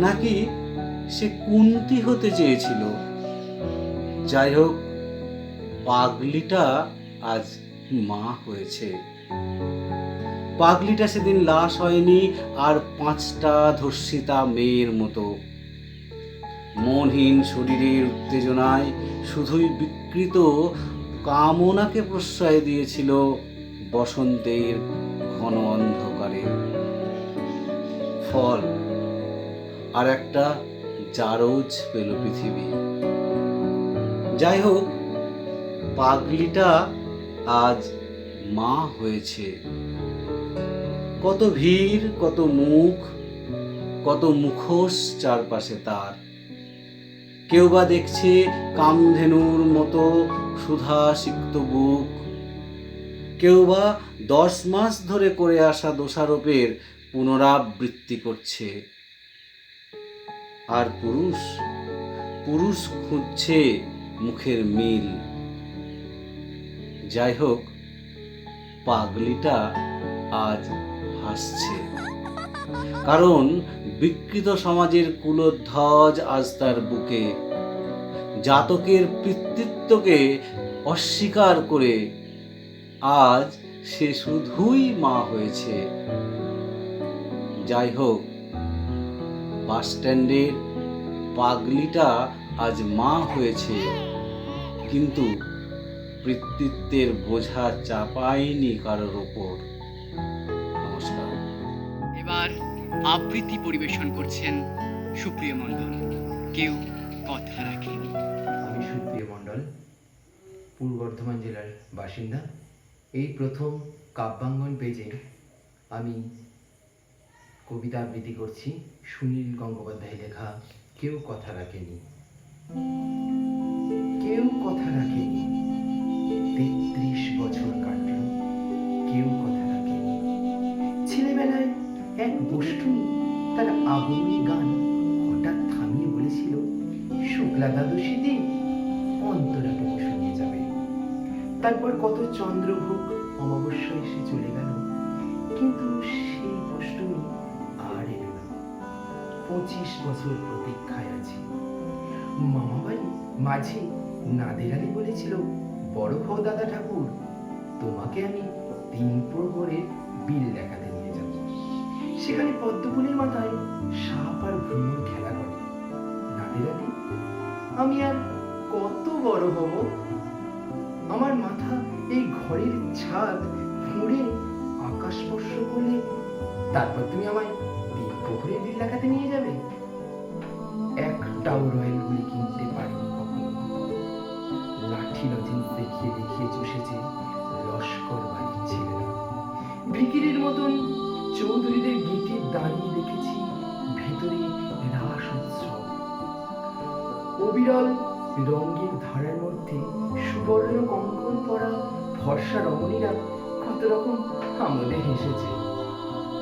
Speaker 8: নাকি সে কুন্তী হতে চেয়েছিল? যাই হোক, পাগলিটা আজ মা হয়েছে। পাগলিটা সেদিন লাশ হয়নি আর 5টা ধর্ষিতা মেয়ের মতো। মনহীন শরীরের উত্তেজনায় শুধুই বিকৃত কামনাকে প্রশ্রয় দিয়েছিল বসন্তের ঘন অন্ধকারে। ফল আর একটা জারজ পেল পৃথিবী। যাই হোক, পাগলিটা আজ মা হয়েছে। কত ভিড়, কত মুখ, কত মুখোশ চারপাশে তার। কেউ বা দেখছে কামধেনুর মতো সুধা সিক্ত বুক, কেউ বা 10 মাস ধরে করে আসা দোষারোপের পুনরাবৃত্তি করছে। আর পুরুষ খুঁজছে মুখের মিল। যাই হোক, পাগলিটা আজ হাসছে, কারণ বিকৃত সমাজের কুলধ্বজ আজ তার বুকে। জাতকের পিতৃত্বকে অস্বীকার করে আজ সে শুধুই মা হয়েছে। যাই হোক, বাসস্ট্যান্ডের পাগলিটা আজ মা হয়েছে, কিন্তু পিতৃত্বের বোঝা চাপায়নি কারোর ওপর। নমস্কার।
Speaker 1: এবার আবৃত্তি পরিবেশন করছেন সুপ্রিয় মণ্ডল, কেউ কথা রাখেনি।
Speaker 9: আমি সুপ্রিয় মণ্ডল, পূর্ব বর্ধমান জেলার বাসিন্দা। এই প্রথম কাব্যাঙ্গন পেজে আমি কবিতা আবৃত্তি করছি সুনীল গঙ্গোপাধ্যায় লেখা কেউ কথা রাখেনি। কেউ কথা রাখেনি, 33 বছর কাটল, কেউ কথা রাখেনি। ছেলেবেলায় এক বষ্টুনি তার আগমনী গান হঠাৎ থামিয়ে বলেছিল, শুক্লা দ্বাদশী দিন অন্তরাটুকু শুনিয়ে যাবে। তারপর কত চন্দ্রভোগ অমাবস্যা এসে চলে গেল, কিন্তু সেই বষ্টুনি আর এলো না। 25 বছর প্রতীক্ষায় আছি। মামা বাড়ি মাঝে নাদের আলী বলেছিল, বড় হও দাদা ঠাকুর, তোমাকে আমি 3 প্রহরের বিল দেখাতে নিয়ে যাব। সেখানে পদ্মফুলের মাথায় সাপ আর ভ্রমর খেলা করে। নাদের আলী, আমি আর কত বড় হব? আমার মাথা এই ঘরের ছাদ ফুঁড়ে আকাশ স্পর্শ করলে তারপর তুমি আমায় 3 শহরে বিল লাগাতে নিয়ে যাবে? একটাও রয়্যাল গুলি কিনতে পারিনি কখনো। লাঠি লজেন্স দেখিয়ে দেখিয়ে চষেছে লস্কর বাড়ির ছেলেরা। ভিকিরির মতন চৌধুরীদের গেটে দাঁড়িয়ে দেখেছি ভেতরে রাস উৎসব। অবিরল রঙের ধারার মধ্যে সুবর্ণ কঙ্কন পরা ফর্সা রমণীরা কত রকম আমোদে হেসেছে।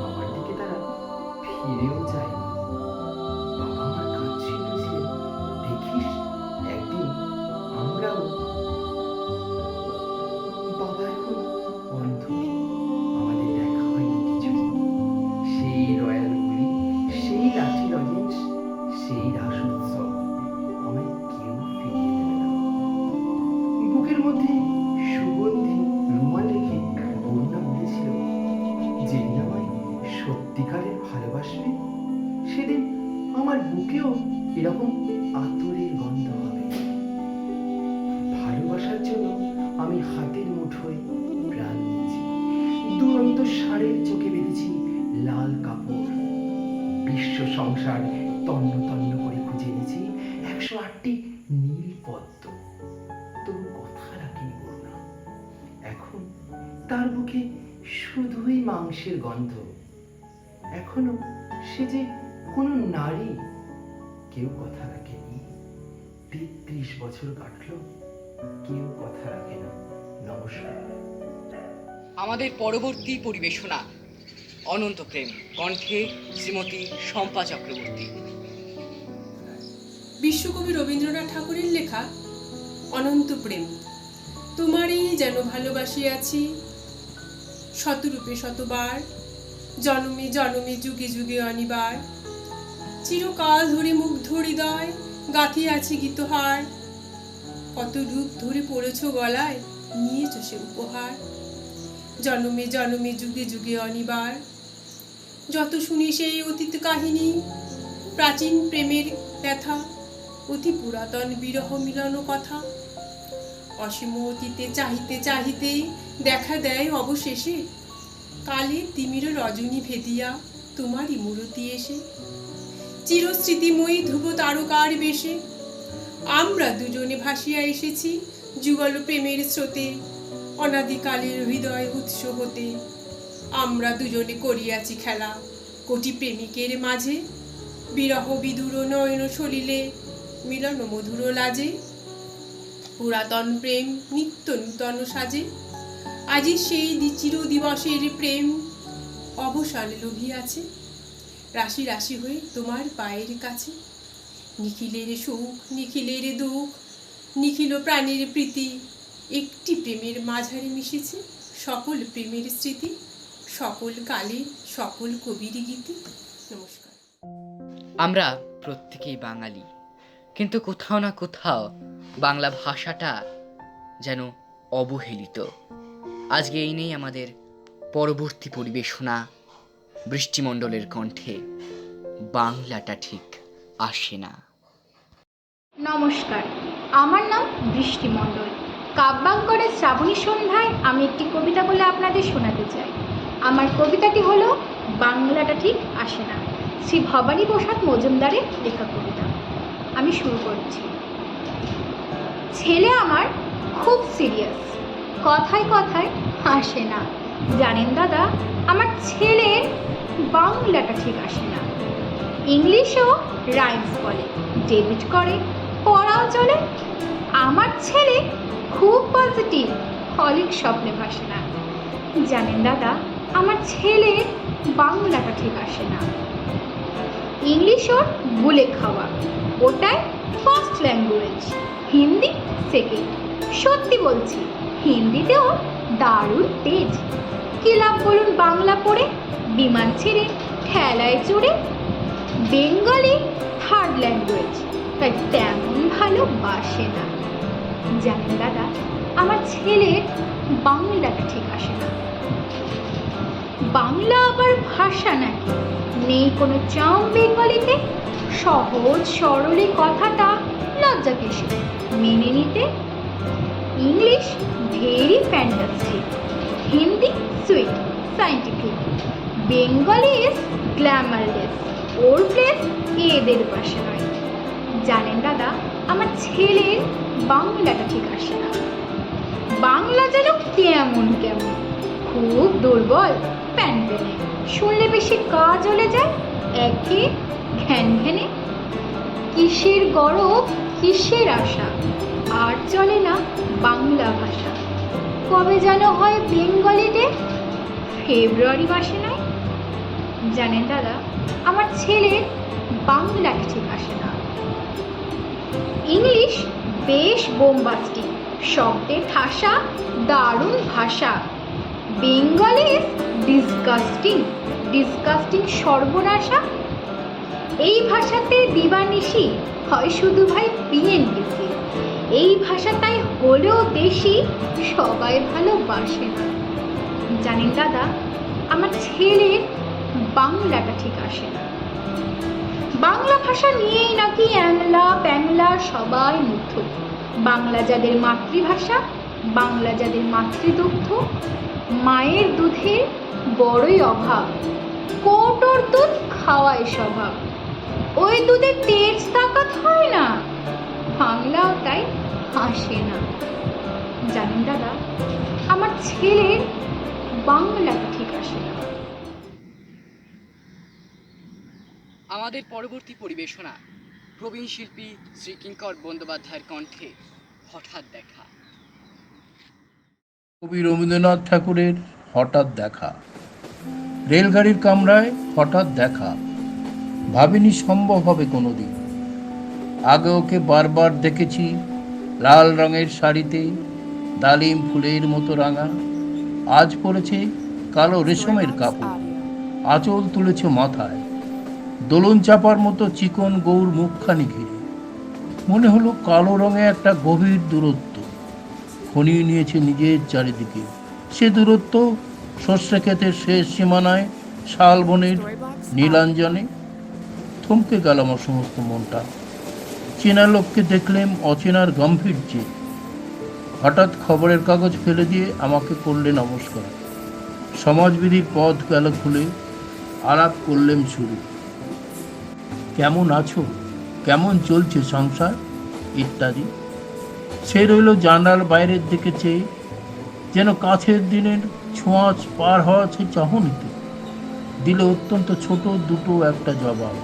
Speaker 9: আমার দিকে তারা ফিরেও যায়নি। বাবা আমার কাঁদছিল যে, দেখিস একদিন আমরাও। বাবা এখন অন্ধ, আমাদের দেখা হয়নি কিছু। সেই রয়্যাল গুলি, সেই লাঠি লজেন্স, সেই রাস উৎসব আমায় কেউ ফিরিয়ে দেবে না। বুকের মধ্যে সুগন্ধি রুমাল রেখে বন্যা বলেছিল, যেদিন আমায় সত্যিকারের ভালোবাসবে সেদিন আমার বুকেও এরকম আতরের গন্ধ হবে। ভালোবাসার জন্য আমি হাতের মুঠোয় প্রাণ নিয়েছি। দুরন্ত ষাঁড়ের চোখে বেঁধেছি লাল কাপড়। বিশ্ব সংসার তন্ন তন্ন করে খুঁজে এনেছি 108টি নীল পদ্ম, তবু কথা রাখিনি করুণা। এখন তার বুকে শুধুই মাংসের গন্ধ। এখনো সে যে কোনো নারী, কেউ কথা রাখেনি। 33 বছর কাটলো, কেউ কথা রাখে না। নমস্কার।
Speaker 1: আমাদের পরবর্তী পরিবেশনা অনন্ত প্রেম, কণ্ঠে শ্রীমতী শম্পা চক্রবর্তী।
Speaker 10: বিশ্বকবি রবীন্দ্রনাথ ঠাকুরের লেখা অনন্ত প্রেম। তোমারই যেন ভালোবাসিয়াছি শতরূপে শতবার, জনমে জনমে যুগে যুগে অনিবার। চিরকাল ধরে মুগ্ধ হৃদয় গাঁথিয়াছি গীতহার। কত রূপ ধরে পড়েছ গলায়, নিয়েছ সে উপহার। জনমে জনমে যুগে যুগে অনিবার। যত শুনি সেই অতীত কাহিনী, প্রাচীন প্রেমের ব্যথা, অতি পুরাতন বিরহ মিলন কথা। অসীম অতীতে চাহিতে চাহিতে দেখা দেয় অবশেষে কালে তিমির রজনী ভেদিয়া তোমারই মূরতি এসে। চিরস্মৃতিময়ী ধ্রুব তারকার বেশে আমরা দুজনে ভাসিয়া এসেছি যুগল প্রেমের স্রোতে। অনাদিকালের হৃদয় উৎস হতে আমরা দুজনে করিয়াছি খেলা কোটি প্রেমিকের মাঝে। বিরহ বিদুর নয়ন সলিলে মিলন মধুর লাজে। পুরাতন প্রেম নিত্য নূতন সাজে। আজি সেই চির দিবসের প্রেম অবসান লোভিয়াছে রাশি রাশি হয়ে তোমার পায়ের কাছে। নিখিলের সুখ নিখিলের দুঃখ নিখিল প্রাণের প্রীতি একটি প্রেমের মাঝারে মিশেছে সকল প্রেমের স্মৃতি, সকল কালে সকল কবির গীতি। নমস্কার।
Speaker 1: আমরা প্রত্যেকেই বাঙালি, কিন্তু কোথাও না কোথাও বাংলা ভাষাটা যেন অবহেলিত। আজকে এই নেই আমাদের পরবর্তী পরিবেশনা বৃষ্টিমণ্ডলের কণ্ঠে বাংলাটা ঠিক আসে না।
Speaker 2: নমস্কার, আমার নাম বৃষ্টি মণ্ডল। কাব্যাঙ্গনের শ্রাবণী সন্ধ্যায় আমি একটি কবিতা বলে আপনাদের শোনাতে চাই। আমার কবিতাটি হলো বাংলাটা ঠিক আসে না, শ্রী ভবানী প্রসাদ মজুমদারের লেখা কবিতা। আমি শুরু করছি। ছেলে আমার খুব সিরিয়াস, কথায় কথায় হাসে না। জানেন দাদা, আমার ছেলের বাংলাটা ঠিক আসে না। ইংলিশও রাইমস বলে, ডেবিট করে, পড়াও চলে। আমার ছেলে খুব পজিটিভ, অলিক স্বপ্নে ভাসে না। জানেন দাদা, আমার ছেলের বাংলাটা ঠিক আসে না। ইংলিশ ওর গুলে খাওয়া, ওটাই ফার্স্ট ল্যাঙ্গুয়েজ, হিন্দি সেকেন্ড। সত্যি বলছি, হিন্দিতে ওর দারুণ তেজ। কি লাভ বলুন বাংলা পড়ে, বিমান ছেড়ে ঠেলায় চড়ে। বেঙ্গলি থার্ড ল্যাঙ্গুয়েজ, তাই তেমন ভালোবাসে না। জানেন দাদা, আমার ছেলের বাংলাটা ঠিক আসে না। বাংলা আবার ভাষা নাকি, নেই কোনো চাম বেঙ্গলিতে। সহজ সরলে কথাটা লজ্জা কিসে মেনে নিতে। English very fantastic, Hindi sweet scientific, Bengali is glamourless, or place এদের পাশে নয়। জানেন দাদা, আমার ছেলের বাংলাটা ঠিক আসে না। বাংলা যেন কেমন কেমন, খুব দুর্বল, প্যান প্যানে, শুনলে বেশি গা জ্বলে যায়, একে ঘ্যান ঘ্যানে। কিসের গরব, কিসের আশা, আর চলে না বাংলা ভাষা। কবে যেন হয় বেঙ্গলি ডে, ফেব্রুয়ারি মাসে নয়। জানেন দাদা, আমার ছেলের বাংলা ঠিক আসে না। ইংলিশ বেশ বোমবাস্টিক, শব্দে ঠাসা, দারুণ ভাষা। বেঙ্গলি ইজ ডিসকাস্টিং, ডিসকাস্টিং সর্বনাশা। এই ভাষাতে দিবানিশি হয় শুধু ভাই পিএনপিসি। এই ভাষা তাই হলেও দেশি, সবাই ভালোবাসে না। জানেন দাদা, আমার ছেলের বাংলাটা ঠিক আসে না। বাংলা ভাষা নিয়েই নাকি অ্যাংলা প্যাংলা সবাই মুগ্ধ। বাংলা যাদের মাতৃভাষা, বাংলা যাদের মাতৃদুগ্ধ, মায়ের দুধের বড়ই অভাব, কৌটোর দুধ খাওয়ায় স্বভাব। ওই দুধে তেজ তাকাত হয় না, বাংলাও তাই হাসে না। জানেন দাদা, আমার ছেলের বাংলাটা ঠিক আসে না।
Speaker 1: আমাদের পরবর্তী পরিবেশনা প্রবীণ শিল্পী শ্রী কিঙ্কর বন্দ্যোপাধ্যায়ের কণ্ঠে হঠাৎ দেখা।
Speaker 11: কবি রবীন্দ্রনাথ ঠাকুরের হঠাৎ দেখা। রেলগাড়ির কামরায় হঠাৎ দেখা, ভাবিনি সম্ভব হবে কোনোদিন। আগে ওকে বারবার দেখেছি লাল রঙের শাড়িতে, ডালিম ফুলের মতো রাঙা। আজ পরেছে কালো রেশমের কাপড়, আঁচল তুলেছে মাথায়, দোলন চাপার মতো চিকন গৌর মুখখানি ঘিরে। মনে হলো কালো রঙে একটা গভীর দূরত্ব খনিয়ে নিয়েছে নিজের চারিদিকে। সে দূরত্ব সর্ষে ক্ষেতের শেষ সীমানায়, শালবনের নীলাঞ্জনে। থমকে গেল আমার সমস্ত মনটা। চেনা লোককে দেখলেম অচেনার গাম্ভীর্যে। হঠাৎ খবরের কাগজ ফেলে দিয়ে আমাকে করলে নমস্কার। সমাজবিধির পথ গেল খুলে, আলাপ করলেম শুরু। কেমন আছো, কেমন চলছে সংসার ইত্যাদি। সে রইল জানালার বাইরের দিকে চেয়ে, যেন কাছের দিনের ছোঁয়াচ পার হওয়া সে চাহনিতে। দিল অত্যন্ত ছোট দুটো একটা জবাব,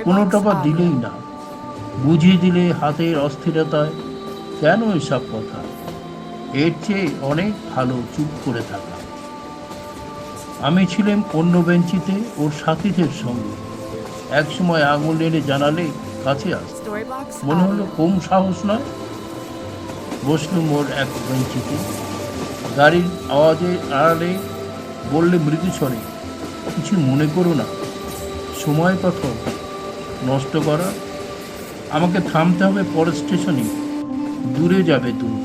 Speaker 11: কোনোটা বা দিলেই না। বুঝিয়ে দিলে হাতের অস্থিরতায়, কেন এসব কথা, এর চেয়ে অনেক ভালো চুপ করে থাকা। আমি ছিলাম অন্য বেঞ্চিতে ওর সাথীদের সঙ্গে। একসময় আঙুল এনে জানালে কাছে আস, মনে হলো কম সাহস নয়। বসলুম ওর এক বেঞ্চিতে। গাড়ির আওয়াজে আড়ালে বললে মৃদু স্বরে, কিছু মনে করো না, সময় কত নষ্ট করা। আমাকে থামতে হবে পরের স্টেশনে, দূরে যাবে তুমি,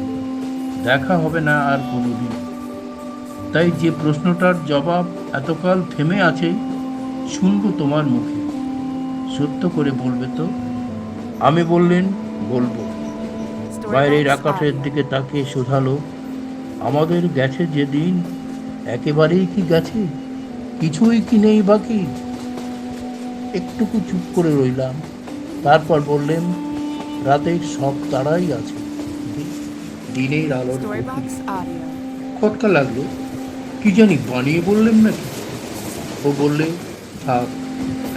Speaker 11: দেখা হবে না আর কোনোদিন। তাই যে প্রশ্নটার জবাব এতকাল থেমে আছে, শুনবো তোমার মুখে, সত্য করে বলবে তো? আমি বললেন বলবো। বাইরের আকাশের দিকে তাকিয়ে শোধালো, আমাদের গেছে যে দিন, একেবারেই কি গেছে, কিছুই কি নেই বাকি? একটুকু চুপ করে রইলাম, তারপর বললেন, রাতের সব তারাই আছে, দিনের আলোর খটকা লাগলো, কি জানি বানিয়ে বললেন নাকি। ও বললে, থাক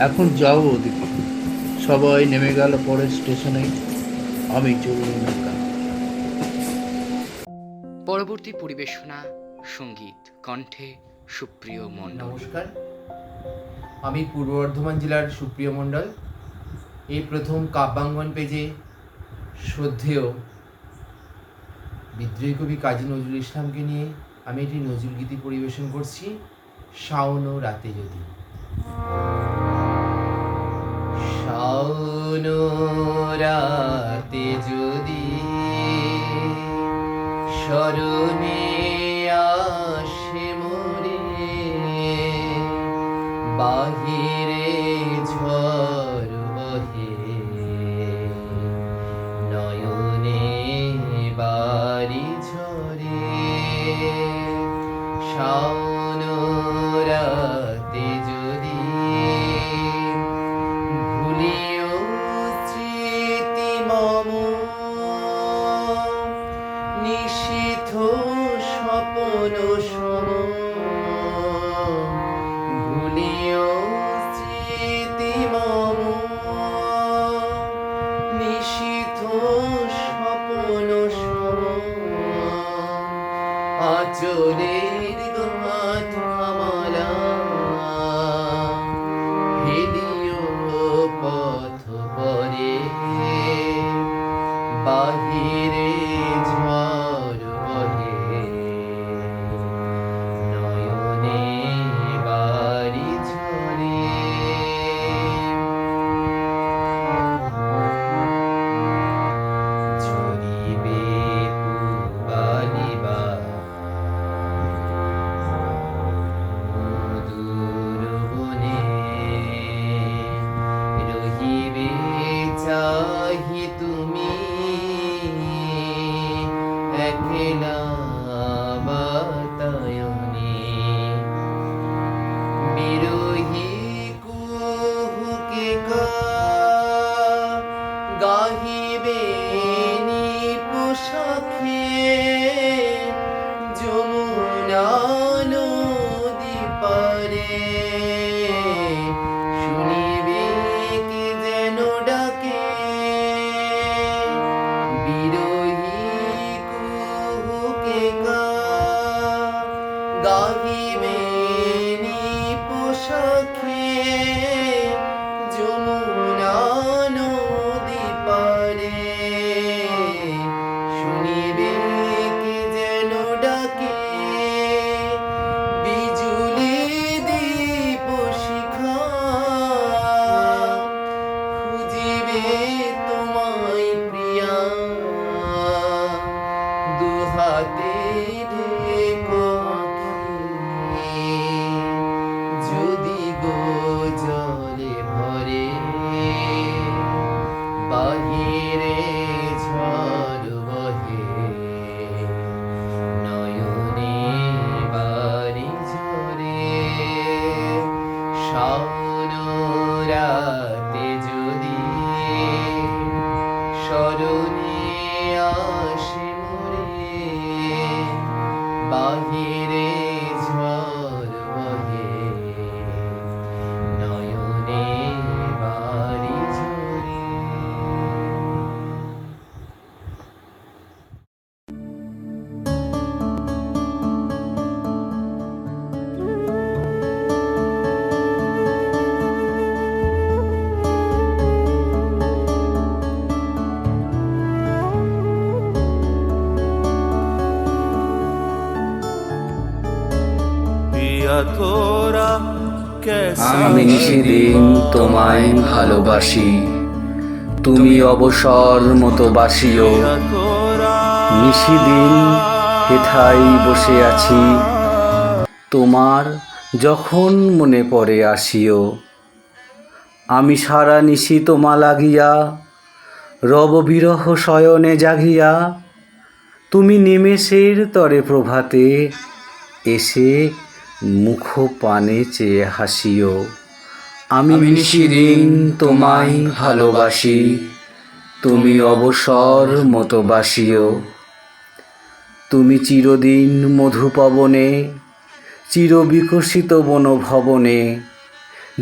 Speaker 11: এখন যাও ওদিকে। সবাই নেমে গেল পরের স্টেশনে, আমি চললাম একা।
Speaker 1: পরবর্তী পরিবেশনা সঙ্গীত কণ্ঠে সুপ্রিয় মণ্ডল।
Speaker 9: নমস্কার, আমি পূর্ব বর্ধমান জেলার সুপ্রিয় মণ্ডল। এই প্রথম কাব্যাঙ্গন পেজে শ্রদ্ধেয় বিদ্রোহী কবি কাজী নজরুল ইসলামকে নিয়ে আমি একটি নজরুল গীতি পরিবেশন করছি, শাওন রাতে যদি। শাওন রাতে যদি স্মরণে আসে মোরে, বাহিরে ঝড় বহে, নয়নে বাড়ি ঝরে। শাওন রাতে যদি নিও স্মৃতি মম নিশীথ স্বপ্ন আচরের গাথমালা হেলিও পথ পরে বাহিরে ঝড় বহে নয়নে বাড়ি ঝরে ঝরিবে পুবালিবা মধুর বনে রহিবে চাহি তুমি একলা বাতায়নে বিরহী কুহুকে গাহিবে নিপুষখে যমুনা নদী পারে শুনিবে কে যেন ডাকে বিরহী কুহুকে গাহিবে নিপুষখে যমুনা নদী পারে শুনিবে কে যেন ডাকে বিজুলি দীপ শিখা খুঁজিবে তোমায় প্রিয়া দুহাতে ঢেকো আঁখি যদি গো জলে ভরে বাহিরে ঝড় বহে নয়নে বাড়ি ঝরে শাওন রাতে যদি স্মরণে আসে মোরে বাহিরে ঝড় বহে নয়নে বাড়ি ঝরে
Speaker 8: আমি নিশিদিন তোমায় ভালোবাসি, তুমি অবসর মতো বাসিও। নিশিদিন হেথায় বসে আছি, তোমার যখন মনে পড়ে আসিও। আমি সারা নিশি তোমা লাগিয়া রব বিরহ শয়নে জাগিয়া, তুমি নিমেষের তরে প্রভাতে এসে মুখ পানে চেয়ে হাসিও। আমি নিশিদিন তোমায় ভালোবাসি, তুমি অবসর মতো বাসিও। তুমি চিরদিন মধুপবনে, চিরবিকশিত বনভবনে,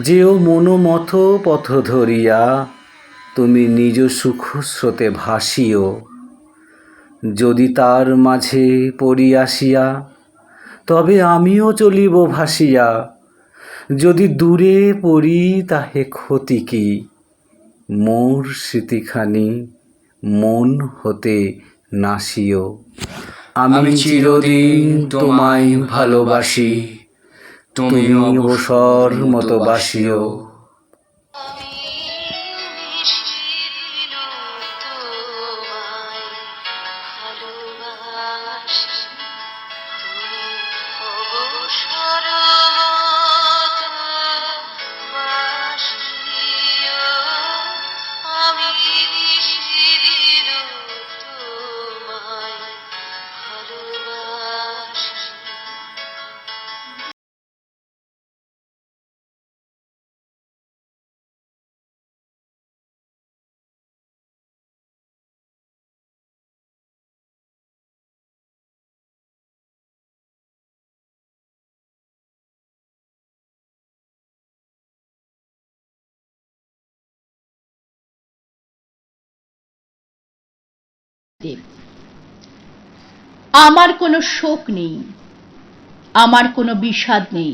Speaker 8: যেও মনোমথ পথ ধরিয়া, তুমি নিজ সুখ স্রোতে ভাসিও। যদি তার মাঝে পড়িয়াসিয়া, তবে আমিও চলিব ভাসিয়া। যদি দূরে পড়ি তাহে ক্ষতি কি, মোর স্মৃতিখানি মন হতে নাসিও। আমি চিরদিন তোমায় ভালোবাসি, তুমি অবসর মতো বাসিও।
Speaker 6: দেব। আমার কোনো শোক নেই, আমার কোনো বিষাদ নেই।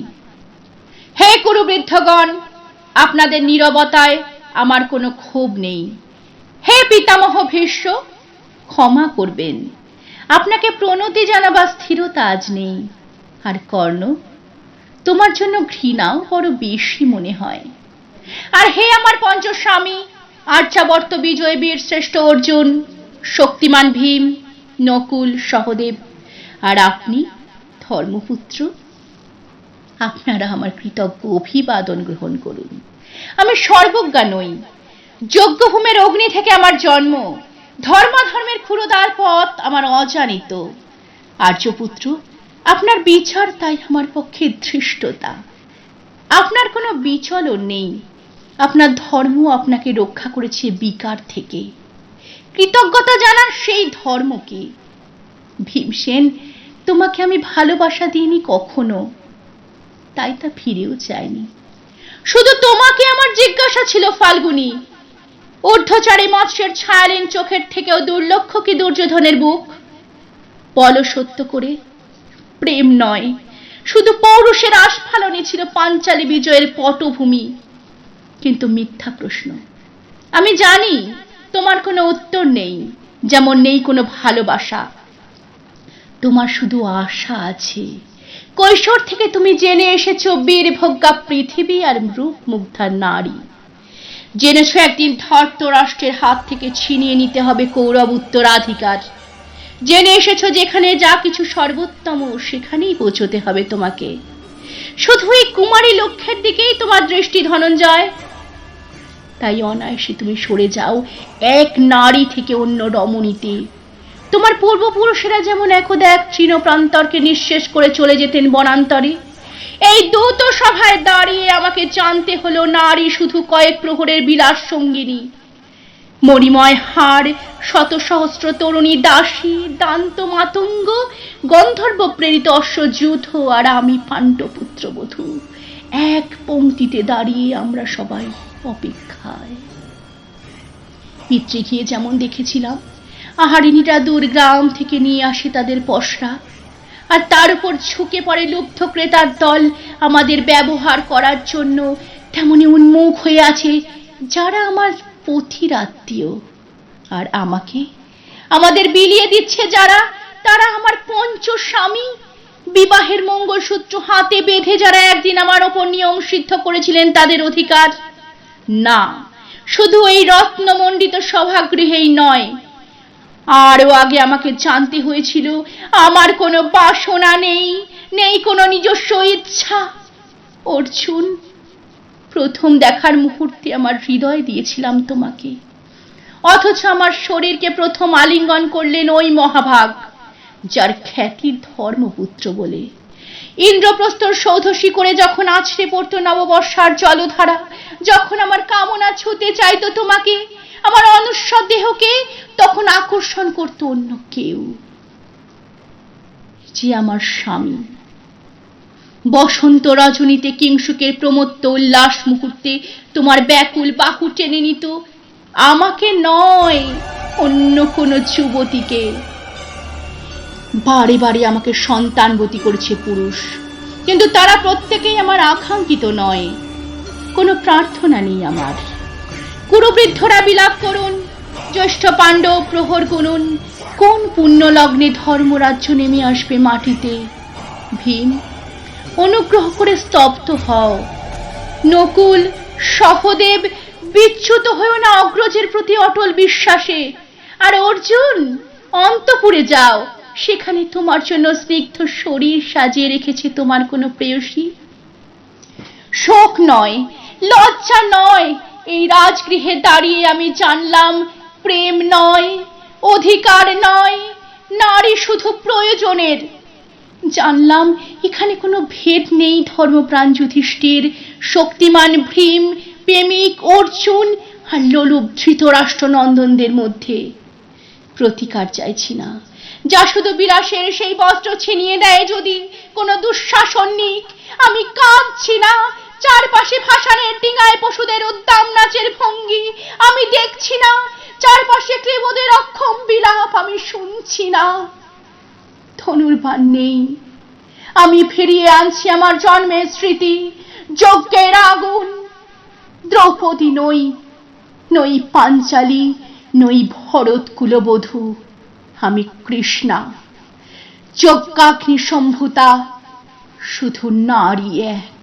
Speaker 6: হে কুরুবৃদ্ধগণ, আপনাদের নীরবতায় আমার কোনো ক্ষোভ নেই। হে পিতামহ ভীষ্ম, ক্ষমা করবেন, আপনাকে প্রণতি জানাবার স্থিরতা আজ নেই। আর কর্ণ, তোমার জন্য ঘৃণাও বড় বেশি মনে হয়। আর হে আমার পঞ্চস্বামী, আর্যাবর্ত বিজয় বীর শ্রেষ্ঠ অর্জুন, শক্তিমান ভীম, নকুল, সহদেব, আর আপনি ধর্মপুত্র, আপনারা আমার কৃতজ্ঞ অভিবাদন গ্রহণ করুন। আমি সর্বজ্ঞা নই, যজ্ঞভূমের অগ্নি থেকে আমার জন্ম, ধর্মাধর্মের ক্ষুরোদার পথ আমার অজানিত। আর্যপুত্র, আপনার বিচার তাই আমার পক্ষে ধৃষ্টতা। আপনার কোনো বিচলন নেই, আপনার ধর্ম আপনাকে রক্ষা করেছে বিকার থেকে। কৃতজ্ঞতা জানার সেই ধর্মকে। ভীমসেন, তোমাকে আমি ভালোবাসা দিইনি কখনো, তাই তা ফিরেও চাইনি। শুধু তোমাকে আমার জিজ্ঞাসা ছিল ফাল্গুনী, ঊর্ধ্বচারী মৎস্যের ছায়ালীন চোখের থেকেও দুর্লক্ষ কি দুর্যোধনের বুক? বলো সত্য করে, প্রেম নয়, শুধু পৌরুষের আস্ফালনই ছিল পাঞ্চালী বিজয়ের পটভূমি। কিন্তু মিথ্যা প্রশ্ন। আমি জানি তোমার কোনো উত্তর নেই, যেমন নেই কোনো ভালোবাসা। তোমার শুধু আশা আছে। কৈশোর থেকে তুমি জেনে এসেছো বীরভোগ্যা পৃথিবী আর রূপ মুগ্ধা নারী। জেনেছো একদিন ধৃতরাষ্ট্রের হাত থেকে ছিনিয়ে নিতে হবে কৌরব উত্তরাধিকার। জেনে এসেছো যেখানে যা কিছু সর্বোত্তম সেখানেই পৌঁছতে হবে তোমাকে। শুধু এই কুমারী লক্ষ্যের দিকেই তোমার দৃষ্টি ধনঞ্জয়। তাই অনায়াসে তুমি সরে যাও এক নারী থেকে অন্য রমণীতে। তোমার পূর্বপুরুষেরা যেমন একদা এক তৃণপ্রান্তরকে নিঃশেষ করে চলে যেতেন বনান্তরে, এই দূত সভায় দাঁড়িয়ে আমাকে জানতে হলো নারী শুধু কয়েক প্রহরের বিলাস সঙ্গিনী। মণিময় হাড়, শত সহস্র তরুণী দাসী, দান্ত মাতঙ্গ, গন্ধর্ব প্রেরিত অশ্বযূথ, আর আমি পাণ্ডপুত্র বধূ। এক পংক্তিতে দাঁড়িয়ে আমরা সবাই অপেক্ষায়। পিতৃগৃহে যেমন দেখেছিলাম আহারিনীরা দুর্গ্রাম থেকে নিয়ে আসে তাদের পসরা, আর তার উপর ঝুঁকে পড়ে লুব্ধ ক্রেতার দল আমাদের ব্যবহার করার জন্য, তেমনি উন্মুখ হয়ে আছে যারা আমার পথির আত্মীয়। আর আমাকে আমাদের বিলিয়ে দিচ্ছে যারা, তারা আমার পঞ্চস্বামী। বিবাহের মঙ্গলসূত্র হাতে বেঁধে যারা একদিন আমার ওপর নিয়ম সিদ্ধ করেছিলেন তাদের অধিকার। না, শুধু এই রত্নমণ্ডিত সভাগৃহেই নয়, আরও আগে আমাকে জানতে হয়েছিল আমার কোনো বাসনা নেই, নেই কোনো নিজস্ব ইচ্ছা। অর্জুন, প্রথম দেখার মুহূর্তে আমার হৃদয় দিয়েছিলাম তোমাকে, অথচ আমার শরীরকে প্রথম আলিঙ্গন করলেন ওই মহাভাগ, যার খ্যাতি ধর্মপুত্র বলে। ইন্দ্রপ্রস্থর সৌধসী করে যখন আছড়ে পড়তো নববর্ষার জলধারা, যখন আমার কামনা ছুতে চাইতো তোমাকে, আমার অনুস্বর দেহকে, তখন আকর্ষণ করতো অন্য কেউ, যে আমার স্বামী। বসন্ত রজনীতে কিংসুকের প্রমত্ত উল্লাস মুহূর্তে তোমার ব্যাকুল বাহু টেনে নিত আমাকে নয়, অন্য কোনো যুবতীকে। বারে বারে আমাকে সন্তানবতী করেছে পুরুষ, কিন্তু তারা প্রত্যেকেই আমার আকাঙ্ক্ষিত নয়। কোনো প্রার্থনা নেই আমার। কুরুবৃদ্ধরা বিলাপ করুন, জ্যেষ্ঠ পাণ্ডব প্রহর গুনুন, কোন পুণ্য লগ্নে ধর্মরাজ্য নেমে আসবে মাটিতে। ভীম, অনুগ্রহ করে স্তব্ধ হও। নকুল, সহদেব, বিচ্যুত হয়েও না অগ্রজের প্রতি অটল বিশ্বাসে। আর অর্জুন, অন্তপুরে যাও, সেখানে তোমার জন্য স্নিগ্ধ শরীর সাজিয়ে রেখেছে তোমার কোনো প্রেয়সী। শোক নয়, লজ্জা নয়, এই রাজগৃহে দাঁড়িয়ে আমি জানলাম প্রেম নয়, অধিকার নয়, নারী শুধু প্রয়োজনের। জানলাম এখানে কোনো ভেদ নেই ধর্মপ্রাণ যুধিষ্ঠির, শক্তিমান ভীম, প্রেমিক অর্জুন আর লোলুপ ধৃতরাষ্ট্র নন্দনদের মধ্যে। প্রতিকার চাইছি না, যা শুধু বিলাসের সেই বস্ত্র ছিনিয়ে দেয় যদি কোনো দুঃশাসন নিক। আমি কাঁদছি না, চারপাশে ভাসানের ডিঙায় পশুদের উদ্দাম নাচের ভঙ্গি আমি দেখছি না।
Speaker 7: চারপাশে ক্লীবদের অক্ষম বিলাপ আমি শুনছি না। ধনুর্বাণ নেই, আমি ফিরিয়ে আনছি আমার জন্মের স্মৃতি, যজ্ঞের আগুন। দ্রৌপদী নই, নই পাঞ্চালী, নই ভরত কুলবধূ, আমি কৃষ্ণা, যজ্ঞাগ্নি সম্ভূতা, শুধু নারী এক।